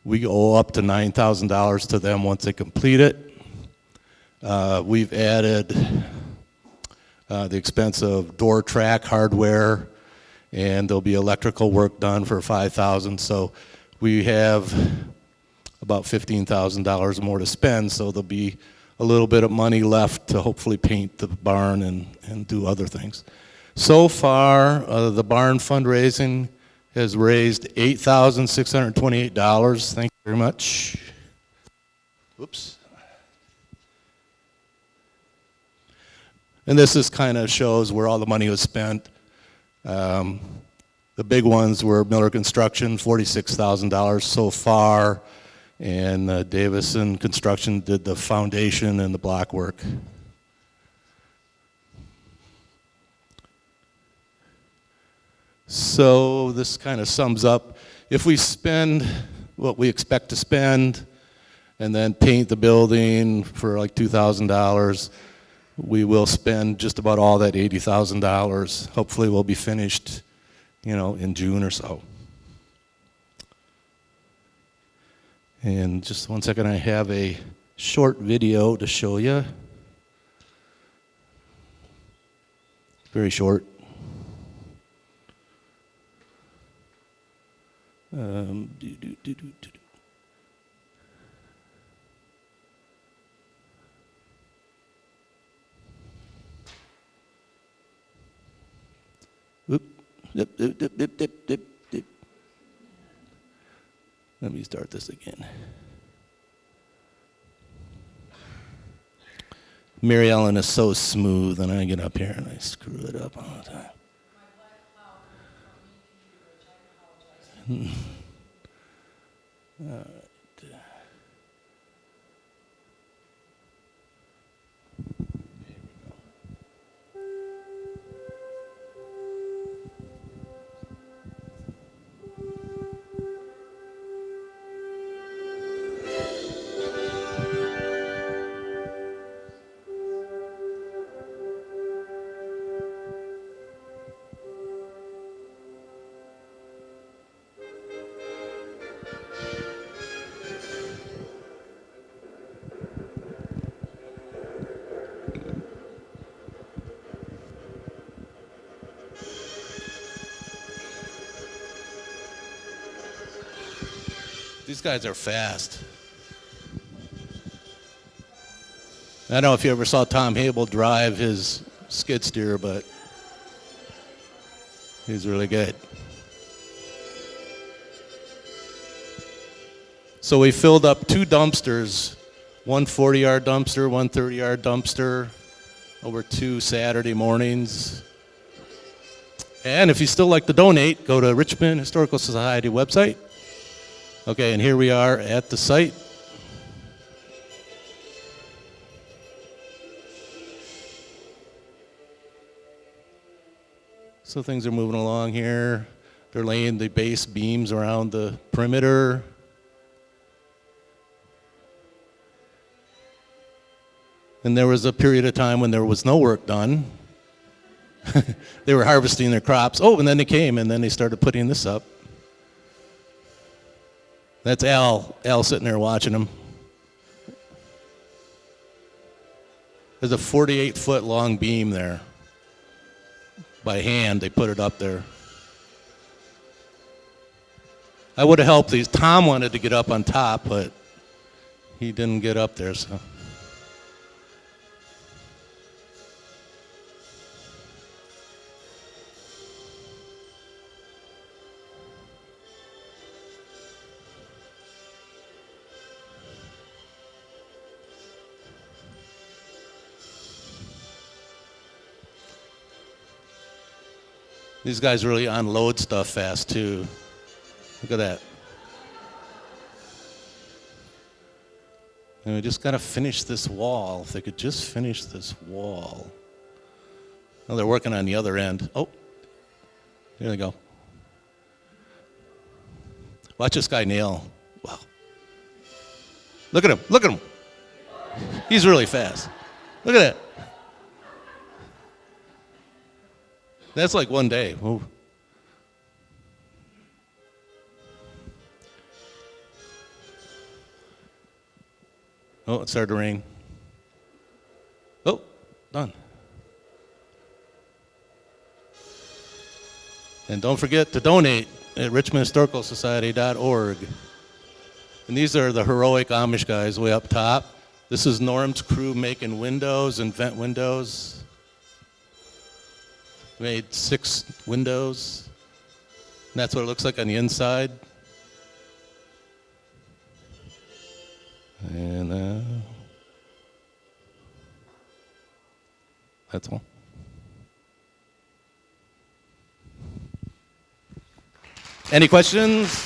We owe up to $9,000 to them once they complete it. We've added the expense of door track hardware, and there'll be electrical work done for $5,000. So we have about $15,000 more to spend, so there'll be a little bit of money left to hopefully paint the barn and do other things. So far, the barn fundraising has raised $8,628. Thank you very much. Whoops. And this is kind of shows where all the money was spent. The big ones were Miller Construction, $46,000 so far, and Davison Construction did the foundation and the block work. So this kind of sums up, if we spend what we expect to spend and then paint the building for like $2,000, we will spend just about all that $80,000. Hopefully we'll be finished, in June or so. And just one second, I have a short video to show you. Very short. Oop. Dip, dip, dip, dip, dip, dip, dip. Let me start this again. Mary Ellen is so smooth, and I get up here and I screw it up all the time. All right. These guys are fast. I don't know if you ever saw Tom Habel drive his skid steer, but he's really good. So we filled up 2 dumpsters, one 40-yard dumpster, one 30-yard dumpster, over 2 Saturday mornings. And if you still like to donate, go to Richmond Historical Society website. Okay, and here we are at the site. So things are moving along here. They're laying the base beams around the perimeter. And there was a period of time when there was no work done. They were harvesting their crops. Oh, and then they came, and then they started putting this up. That's Al sitting there watching them. There's a 48-foot long beam there. By hand, they put it up there. I would have helped these. Tom wanted to get up on top, but he didn't get up there, so. These guys really unload stuff fast, too. Look at that. And we just got to finish this wall. If they could just finish this wall. Oh, they're working on the other end. Oh, there they go. Watch this guy nail. Wow. Look at him. Look at him. He's really fast. Look at that. That's like one day. Ooh. Oh, it started to rain. Oh, done. And don't forget to donate at richmondhistoricalsociety.org. And these are the heroic Amish guys way up top. This is Norm's crew making windows and vent windows. Made 6 windows. And that's what it looks like on the inside. And that's all. Any questions?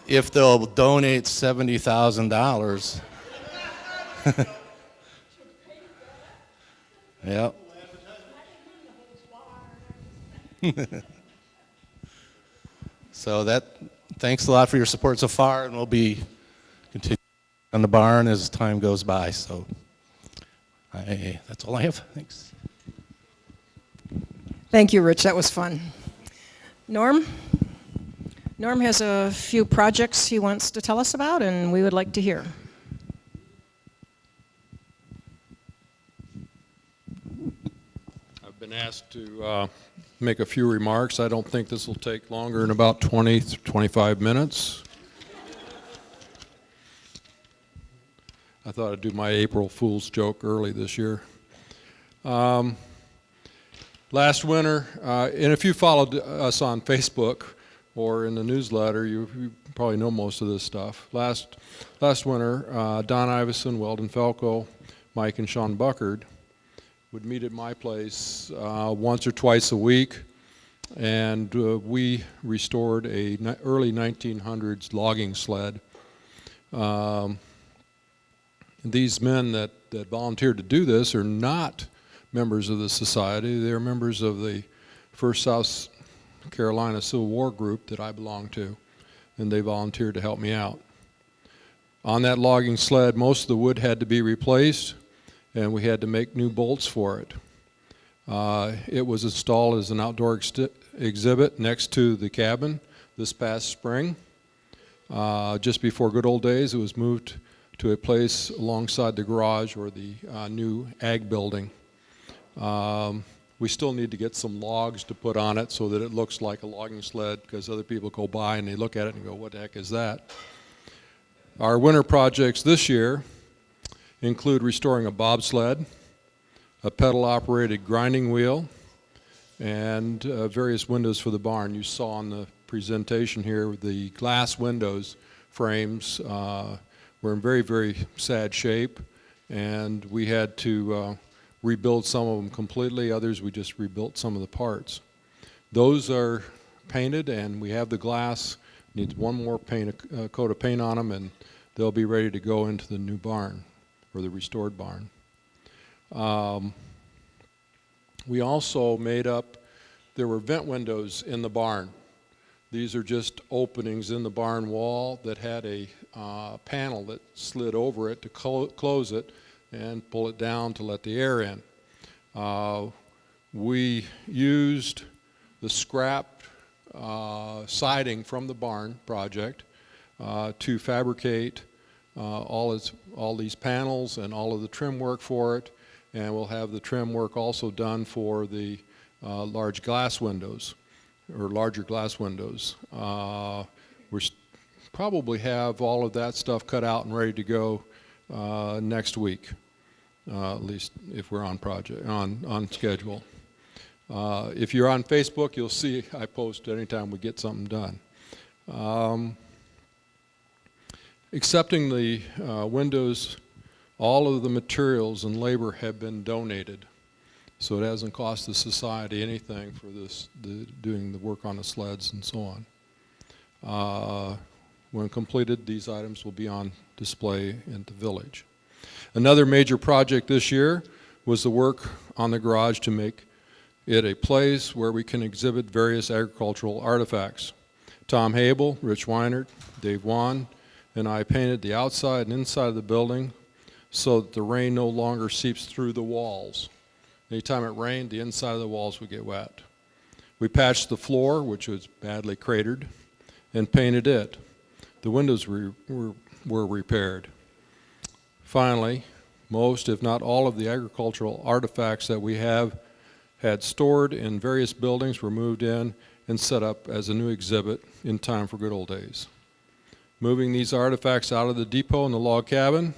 If they'll donate $70,000. Yep. So thanks a lot for your support so far, and we'll be continuing on the barn as time goes by. So that's all I have. Thanks. Thank you, Rich. That was fun. Norm? Norm has a few projects he wants to tell us about, and we would like to hear. I've been asked to make a few remarks. I don't think this will take longer than about 20, 25 minutes. I thought I'd do my April Fool's joke early this year. Last winter, and if you followed us on Facebook or in the newsletter, you probably know most of this stuff. Last winter, Don Iveson, Weldon Felco, Mike and Sean Buckard would meet at my place once or twice a week, and we restored a early 1900s logging sled. These men that volunteered to do this are not members of the society. They're members of the 1st South Carolina Civil War group that I belong to, and they volunteered to help me out. On that logging sled, most of the wood had to be replaced, and we had to make new bolts for it. It was installed as an outdoor exhibit next to the cabin this past spring. Just before good old days, it was moved to a place alongside the garage or the new ag building. We still need to get some logs to put on it so that it looks like a logging sled, because other people go by and they look at it and go, what the heck is that? Our winter projects this year include restoring a bobsled, a pedal-operated grinding wheel, and various windows for the barn. You saw on the presentation here the glass windows frames were in very, very sad shape, and we had to rebuild some of them completely. Others we just rebuilt some of the parts. Those are painted, and we have the glass. Needs one more coat of paint on them, and they'll be ready to go into the new barn, or the restored barn. We also made up, there were vent windows in the barn. These are just openings in the barn wall that had a panel that slid over it to close it and pull it down to let the air in. We used the scrap siding from the barn project to fabricate all these panels and all of the trim work for it, and we'll have the trim work also done for the large glass windows, or larger glass windows. We're probably have all of that stuff cut out and ready to go next week, at least if we're on schedule. If you're on Facebook, you'll see I post anytime we get something done. Accepting the windows, all of the materials and labor have been donated, so it hasn't cost the society anything for doing the work on the sleds and so on. When completed, these items will be on display in the village. Another major project this year was the work on the garage to make it a place where we can exhibit various agricultural artifacts. Tom Habel, Rich Weinert, Dave Wan, and I painted the outside and inside of the building so that the rain no longer seeps through the walls. Anytime it rained, the inside of the walls would get wet. We patched the floor, which was badly cratered, and painted it. The windows were repaired. Finally, most, if not all, of the agricultural artifacts that we have had stored in various buildings were moved in and set up as a new exhibit in time for good old days. Moving these artifacts out of the depot and the log cabin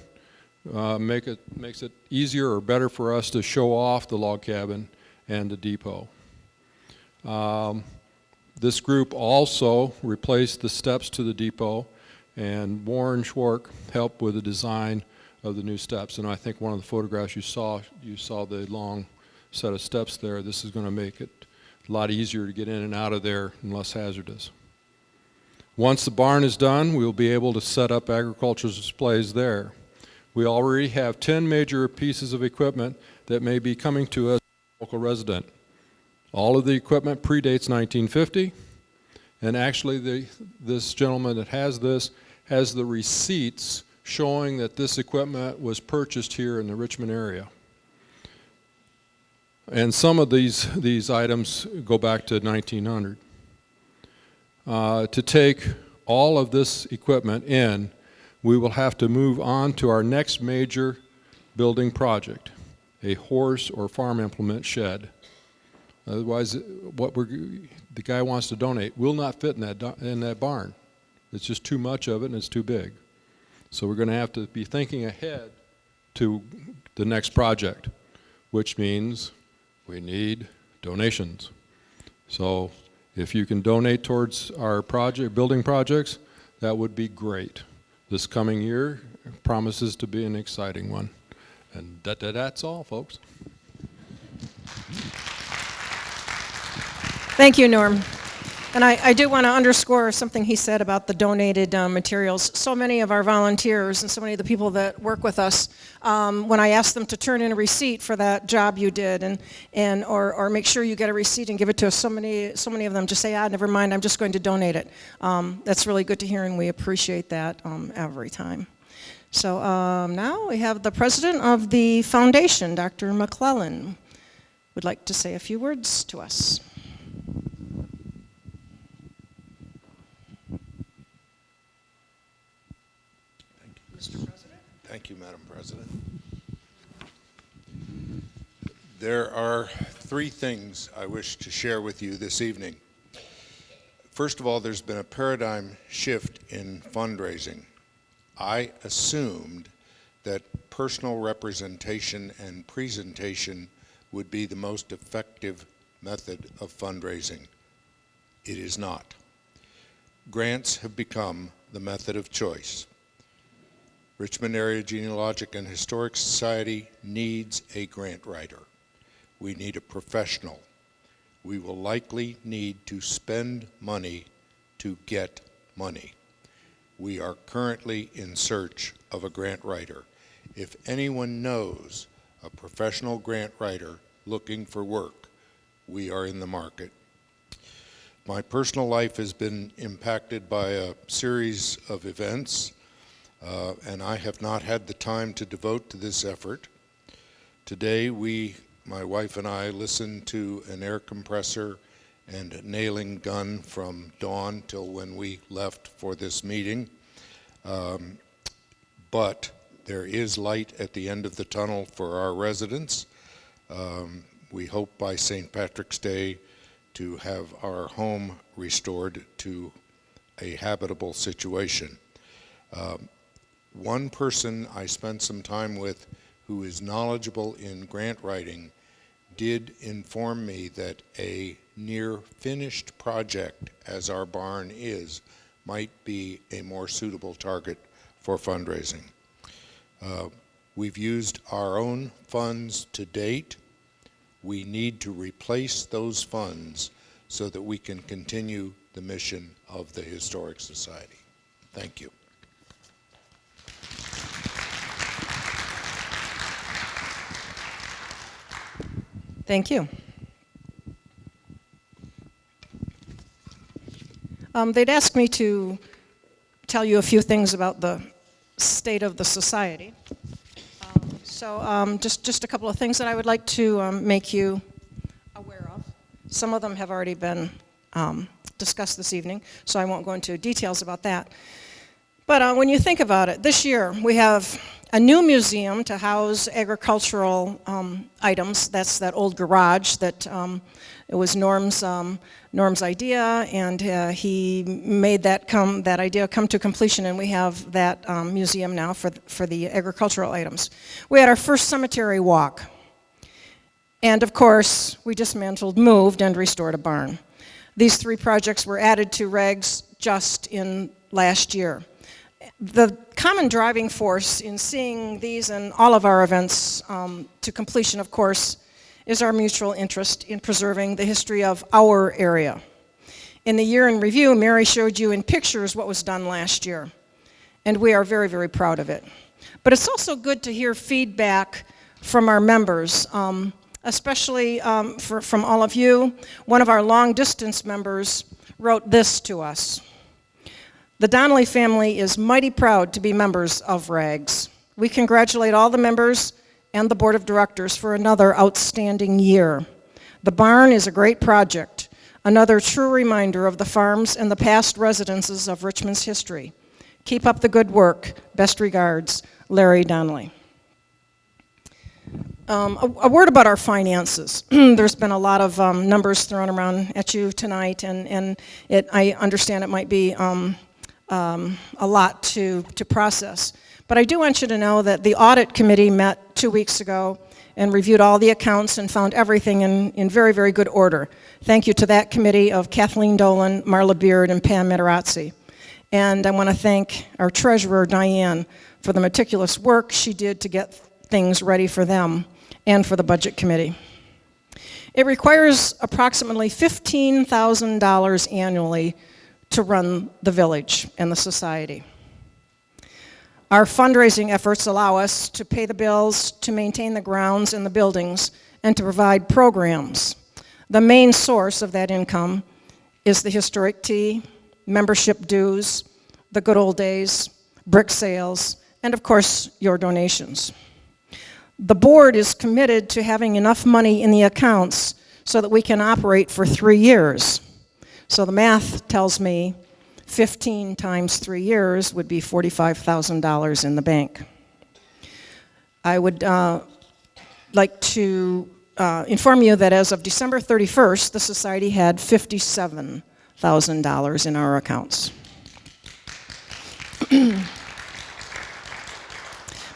makes it easier or better for us to show off the log cabin and the depot. This group also replaced the steps to the depot, and Warren Schwark helped with the design of the new steps. And I think one of the photographs you saw the long set of steps there. This is going to make it a lot easier to get in and out of there and less hazardous. Once the barn is done, we'll be able to set up agricultural displays there. We already have 10 major pieces of equipment that may be coming to us as a local resident. All of the equipment predates 1950, and actually this gentleman that has this has the receipts showing that this equipment was purchased here in the Richmond area. And some of these items go back to 1900. To take all of this equipment in, we will have to move on to our next major building project, a horse or farm implement shed. Otherwise, what the guy wants to donate will not fit in that barn. It's just too much of it and it's too big. So we're going to have to be thinking ahead to the next project, which means we need donations. So if you can donate towards our building projects, that would be great. This coming year promises to be an exciting one. And that's all, folks. Thank you, Norm. And I do want to underscore something he said about the donated materials. So many of our volunteers and so many of the people that work with us, when I ask them to turn in a receipt for that job you did, or make sure you get a receipt and give it to us, so many of them just say, never mind, I'm just going to donate it. That's really good to hear, and we appreciate that every time. So now we have the president of the foundation, Dr. McClellan, would like to say a few words to us. Mr. President. Thank you, Madam President. There are three things I wish to share with you this evening. First of all, there's been a paradigm shift in fundraising. I assumed that personal representation and presentation would be the most effective method of fundraising. It is not. Grants have become the method of choice. Richmond Area Genealogical and Historic Society needs a grant writer. We need a professional. we will likely need to spend money to get money. We are currently in search of a grant writer. If anyone knows a professional grant writer looking for work, we are in the market. My personal life has been impacted by a series of events, and I have not had the time to devote to this effort. Today, my wife and I, listened to an air compressor and nailing gun from dawn till when we left for this meeting. But there is light at the end of the tunnel for our residents. We hope by St. Patrick's Day to have our home restored to a habitable situation. One person I spent some time with who is knowledgeable in grant writing did inform me that a near finished project, as our barn is, might be a more suitable target for fundraising. We've used our own funds to date. We need to replace those funds so that we can continue the mission of the Historic Society. Thank you. Thank you. They'd asked me to tell you a few things about the state of the society. So just a couple of things that I would like to make you aware of. Some of them have already been discussed this evening, so I won't go into details about that. But when you think about it, this year we have a new museum to house agricultural items. That's that old garage that it was Norm's idea, and he made that idea come to completion, and we have that museum now for the agricultural items. We had our first cemetery walk, and of course we dismantled, moved, and restored a barn. These three projects were added to RAHGS just in last year. The common driving force in seeing these and all of our events to completion, of course, is our mutual interest in preserving the history of our area. In the year in review, Mary showed you in pictures what was done last year, and we are very, very proud of it. But it's also good to hear feedback from our members, especially from all of you. One of our long-distance members wrote this to us. The Donnelly family is mighty proud to be members of RAHGS. We congratulate all the members and the board of directors for another outstanding year. The barn is a great project, another true reminder of the farms and the past residences of Richmond's history. Keep up the good work. Best regards, Larry Donnelly. A word about our finances. There's been a lot of numbers thrown around at you tonight, and I understand it might be a lot to process. But I do want you to know that the audit committee met 2 weeks ago and reviewed all the accounts and found everything in very, very good order. Thank you to that committee of Kathleen Dolan, Marla Beard, and Pam Matarazzi. And I want to thank our treasurer, Diane, for the meticulous work she did to get things ready for them and for the budget committee. It requires approximately $15,000 annually to run the village and the society. Our fundraising efforts allow us to pay the bills, to maintain the grounds and the buildings, and to provide programs. The main source of that income is the historic tea, membership dues, the good old days, brick sales, and of course, your donations. The board is committed to having enough money in the accounts so that we can operate for 3 years. So the math tells me 15 times 3 years would be $45,000 in the bank. I would like to inform you that as of December 31st, the society had $57,000 in our accounts.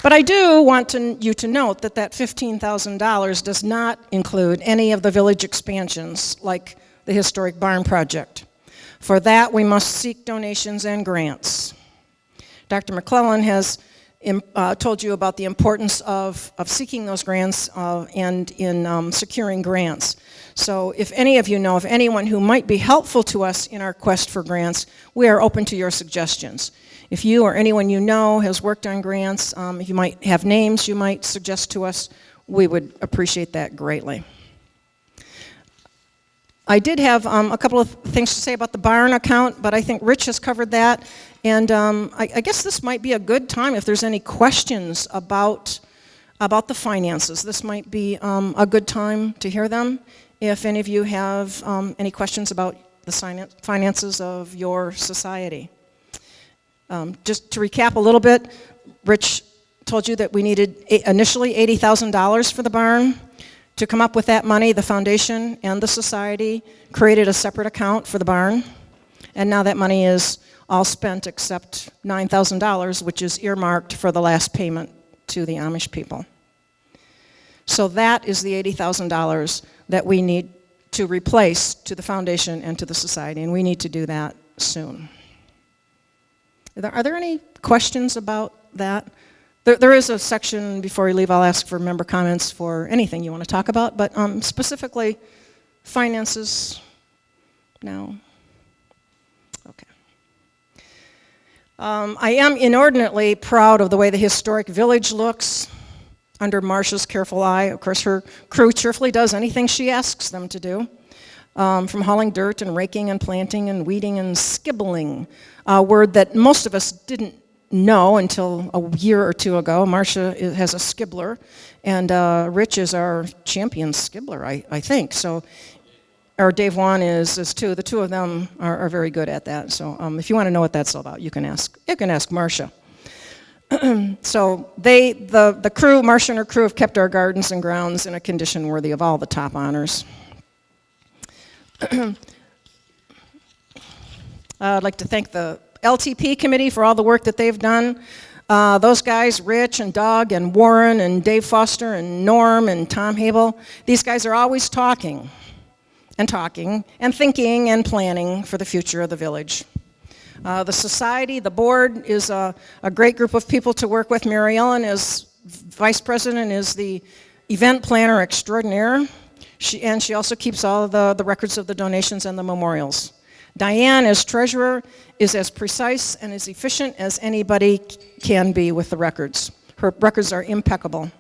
But I do want you to note that that $15,000 does not include any of the village expansions like the historic barn project. For that, we must seek donations and grants. Dr. McClellan has told you about the importance of seeking those grants and in securing grants. So if any of you know of anyone who might be helpful to us in our quest for grants, we are open to your suggestions. If you or anyone you know has worked on grants, if you might have names you might suggest to us, we would appreciate that greatly. I did have a couple of things to say about the barn account, but I think Rich has covered that. And I guess this might be a good time if there's any questions about the finances. This might be a good time to hear them. If any of you have any questions about the finances of your society. Just to recap a little bit, Rich told you that we needed initially $80,000 for the barn. To come up with that money, the foundation and the society created a separate account for the barn. And now that money is all spent except $9,000, which is earmarked for the last payment to the Amish people. So that is the $80,000 that we need to replace to the foundation and to the society, and we need to do that soon. Are there any questions about that? There is a section, before we leave, I'll ask for member comments for anything you want to talk about, but specifically finances now. Okay. I am inordinately proud of the way the historic village looks under Marcia's careful eye. Of course, her crew cheerfully does anything she asks them to do, from hauling dirt and raking and planting and weeding and skibbling, a word that most of us didn't know until a year or two ago. Marcia has a skibbler, and Rich is our champion skibbler, I think. So, or Dave Wan is too. The two of them are very good at that. So, if you want to know what that's all about, you can ask Marcia. So the crew, Marcia and her crew, have kept our gardens and grounds in a condition worthy of all the top honors. I'd like to thank the LTP committee for all the work that they've done. Those guys, Rich and Doug and Warren and Dave Foster and Norm and Tom Habel, these guys are always talking and thinking and planning for the future of the village. The society, the board, is a great group of people to work with. Mary Ellen is vice president, is the event planner extraordinaire. She also keeps all of the records of the donations and the memorials. Diane, as treasurer, is as precise and as efficient as anybody can be with the records. Her records are impeccable.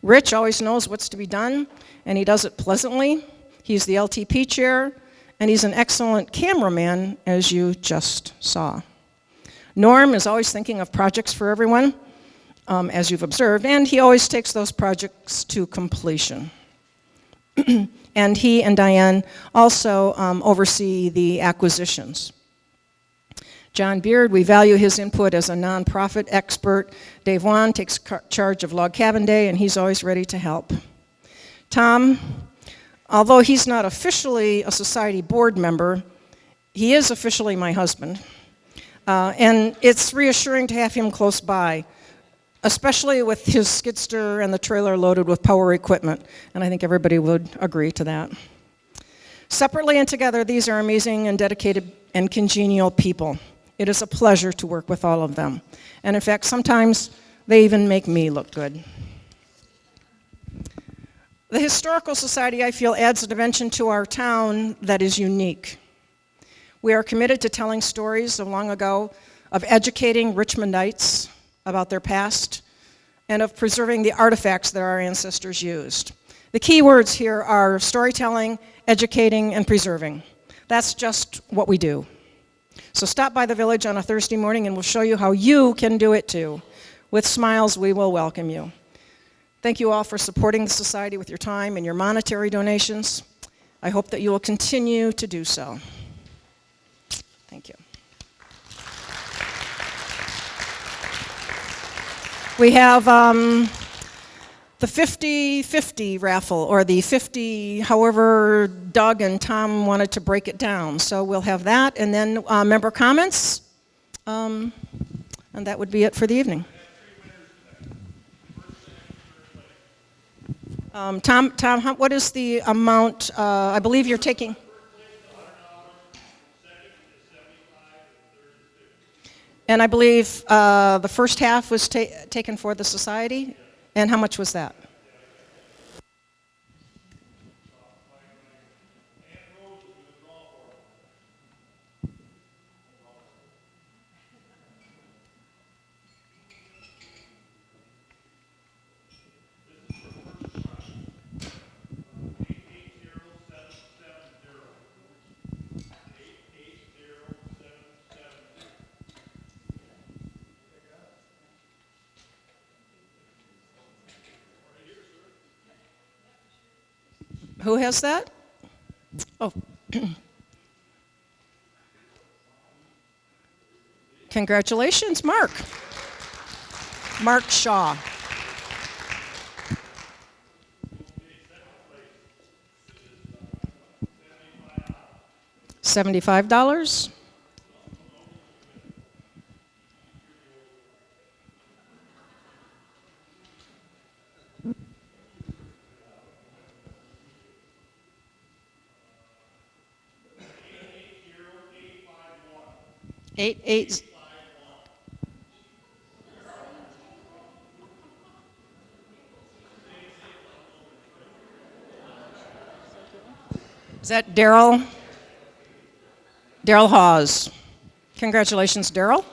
Rich always knows what's to be done, and he does it pleasantly. He's the LTP chair, and he's an excellent cameraman, as you just saw. Norm is always thinking of projects for everyone, as you've observed, and he always takes those projects to completion. And he and Diane also oversee the acquisitions. John Beard, we value his input as a nonprofit expert. Dave Wan takes charge of Log Cabin Day, and he's always ready to help. Tom, although he's not officially a society board member, he is officially my husband. And it's reassuring to have him close by, especially with his skidster and the trailer loaded with power equipment, and I think everybody would agree to that. Separately and together, these are amazing and dedicated and congenial people. It is a pleasure to work with all of them. And in fact, sometimes they even make me look good. The Historical Society, I feel, adds a dimension to our town that is unique. We are committed to telling stories of long ago, of educating Richmondites about their past, and of preserving the artifacts that our ancestors used. The key words here are storytelling, educating, and preserving. That's just what we do. So stop by the village on a Thursday morning and we'll show you how you can do it too. With smiles, we will welcome you. Thank you all for supporting the society with your time and your monetary donations. I hope that you will continue to do so. Thank you. We have the 50-50 raffle, or the 50, however Doug and Tom wanted to break it down. So we'll have that, and then member comments, and that would be it for the evening. Tom, what is the amount? I believe you're taking. And I believe the first half was taken for the society. And how much was that? Who has that? Oh. Congratulations, Mark. Mark Shaw. $75. Eight. Is that Daryl? Daryl Hawes. Congratulations, Daryl.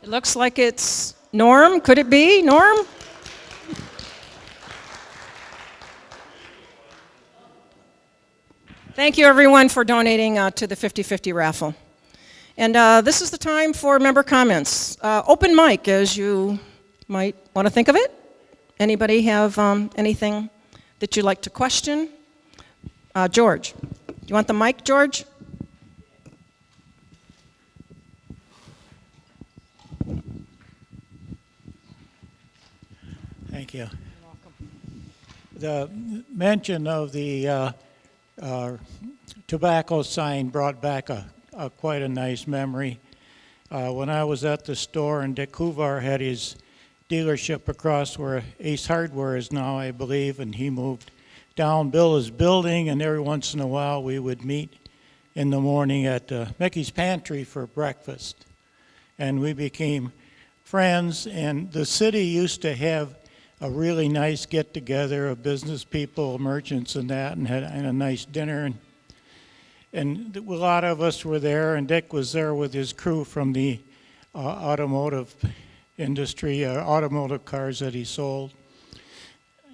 It looks like it's Norm. Could it be Norm? Thank you, everyone, for donating to the 50/50 raffle. And this is the time for member comments. Open mic, as you might want to think of it. Anybody have anything that you'd like to question? George. Do you want the mic, George? Thank you. The mention of the tobacco sign brought back quite a nice memory. When I was at the store and Dick Huvar had his dealership across where Ace Hardware is now, I believe, and he moved down Bill's building, and every once in a while we would meet in the morning at Mickey's Pantry for breakfast. And we became friends, and the city used to have a really nice get-together of business people, merchants and that, and had a nice dinner. And a lot of us were there, and Dick was there with his crew from the automotive industry, automotive cars that he sold.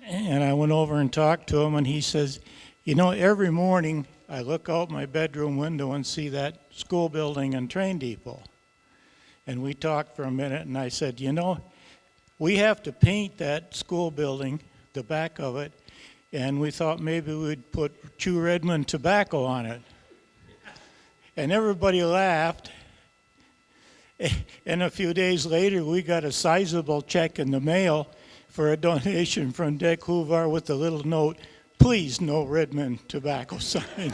And I went over and talked to him, and he says, you know, every morning I look out my bedroom window and see that school building and train depot. And we talked for a minute, and I said, you know, we have to paint that school building, the back of it, and we thought maybe we'd put Chew Redmond tobacco on it. And everybody laughed. And a few days later, we got a sizable check in the mail for a donation from Dick Huvar with a little note, please no Redmond tobacco sign.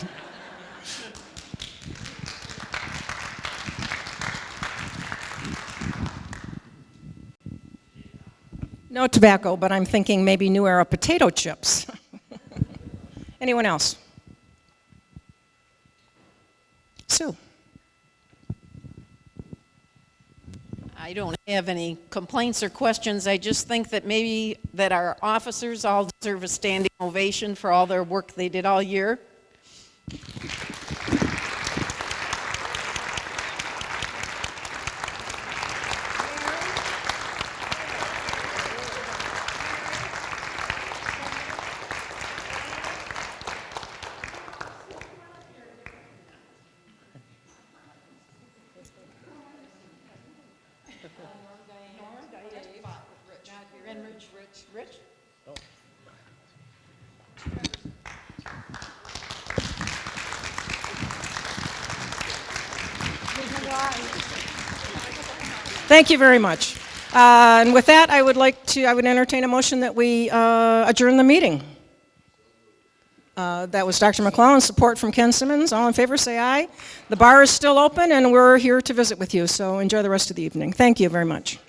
No tobacco, but I'm thinking maybe New Era potato chips. Anyone else? Sue. I don't have any complaints or questions. I just think that maybe that our officers all deserve a standing ovation for all their work they did all year. Rich? Thank you very much. And with that, I would entertain a motion that we adjourn the meeting. That was Dr. McClellan, support from Ken Simmons. All in favor, say aye. The bar is still open, and we're here to visit with you, so enjoy the rest of the evening. Thank you very much.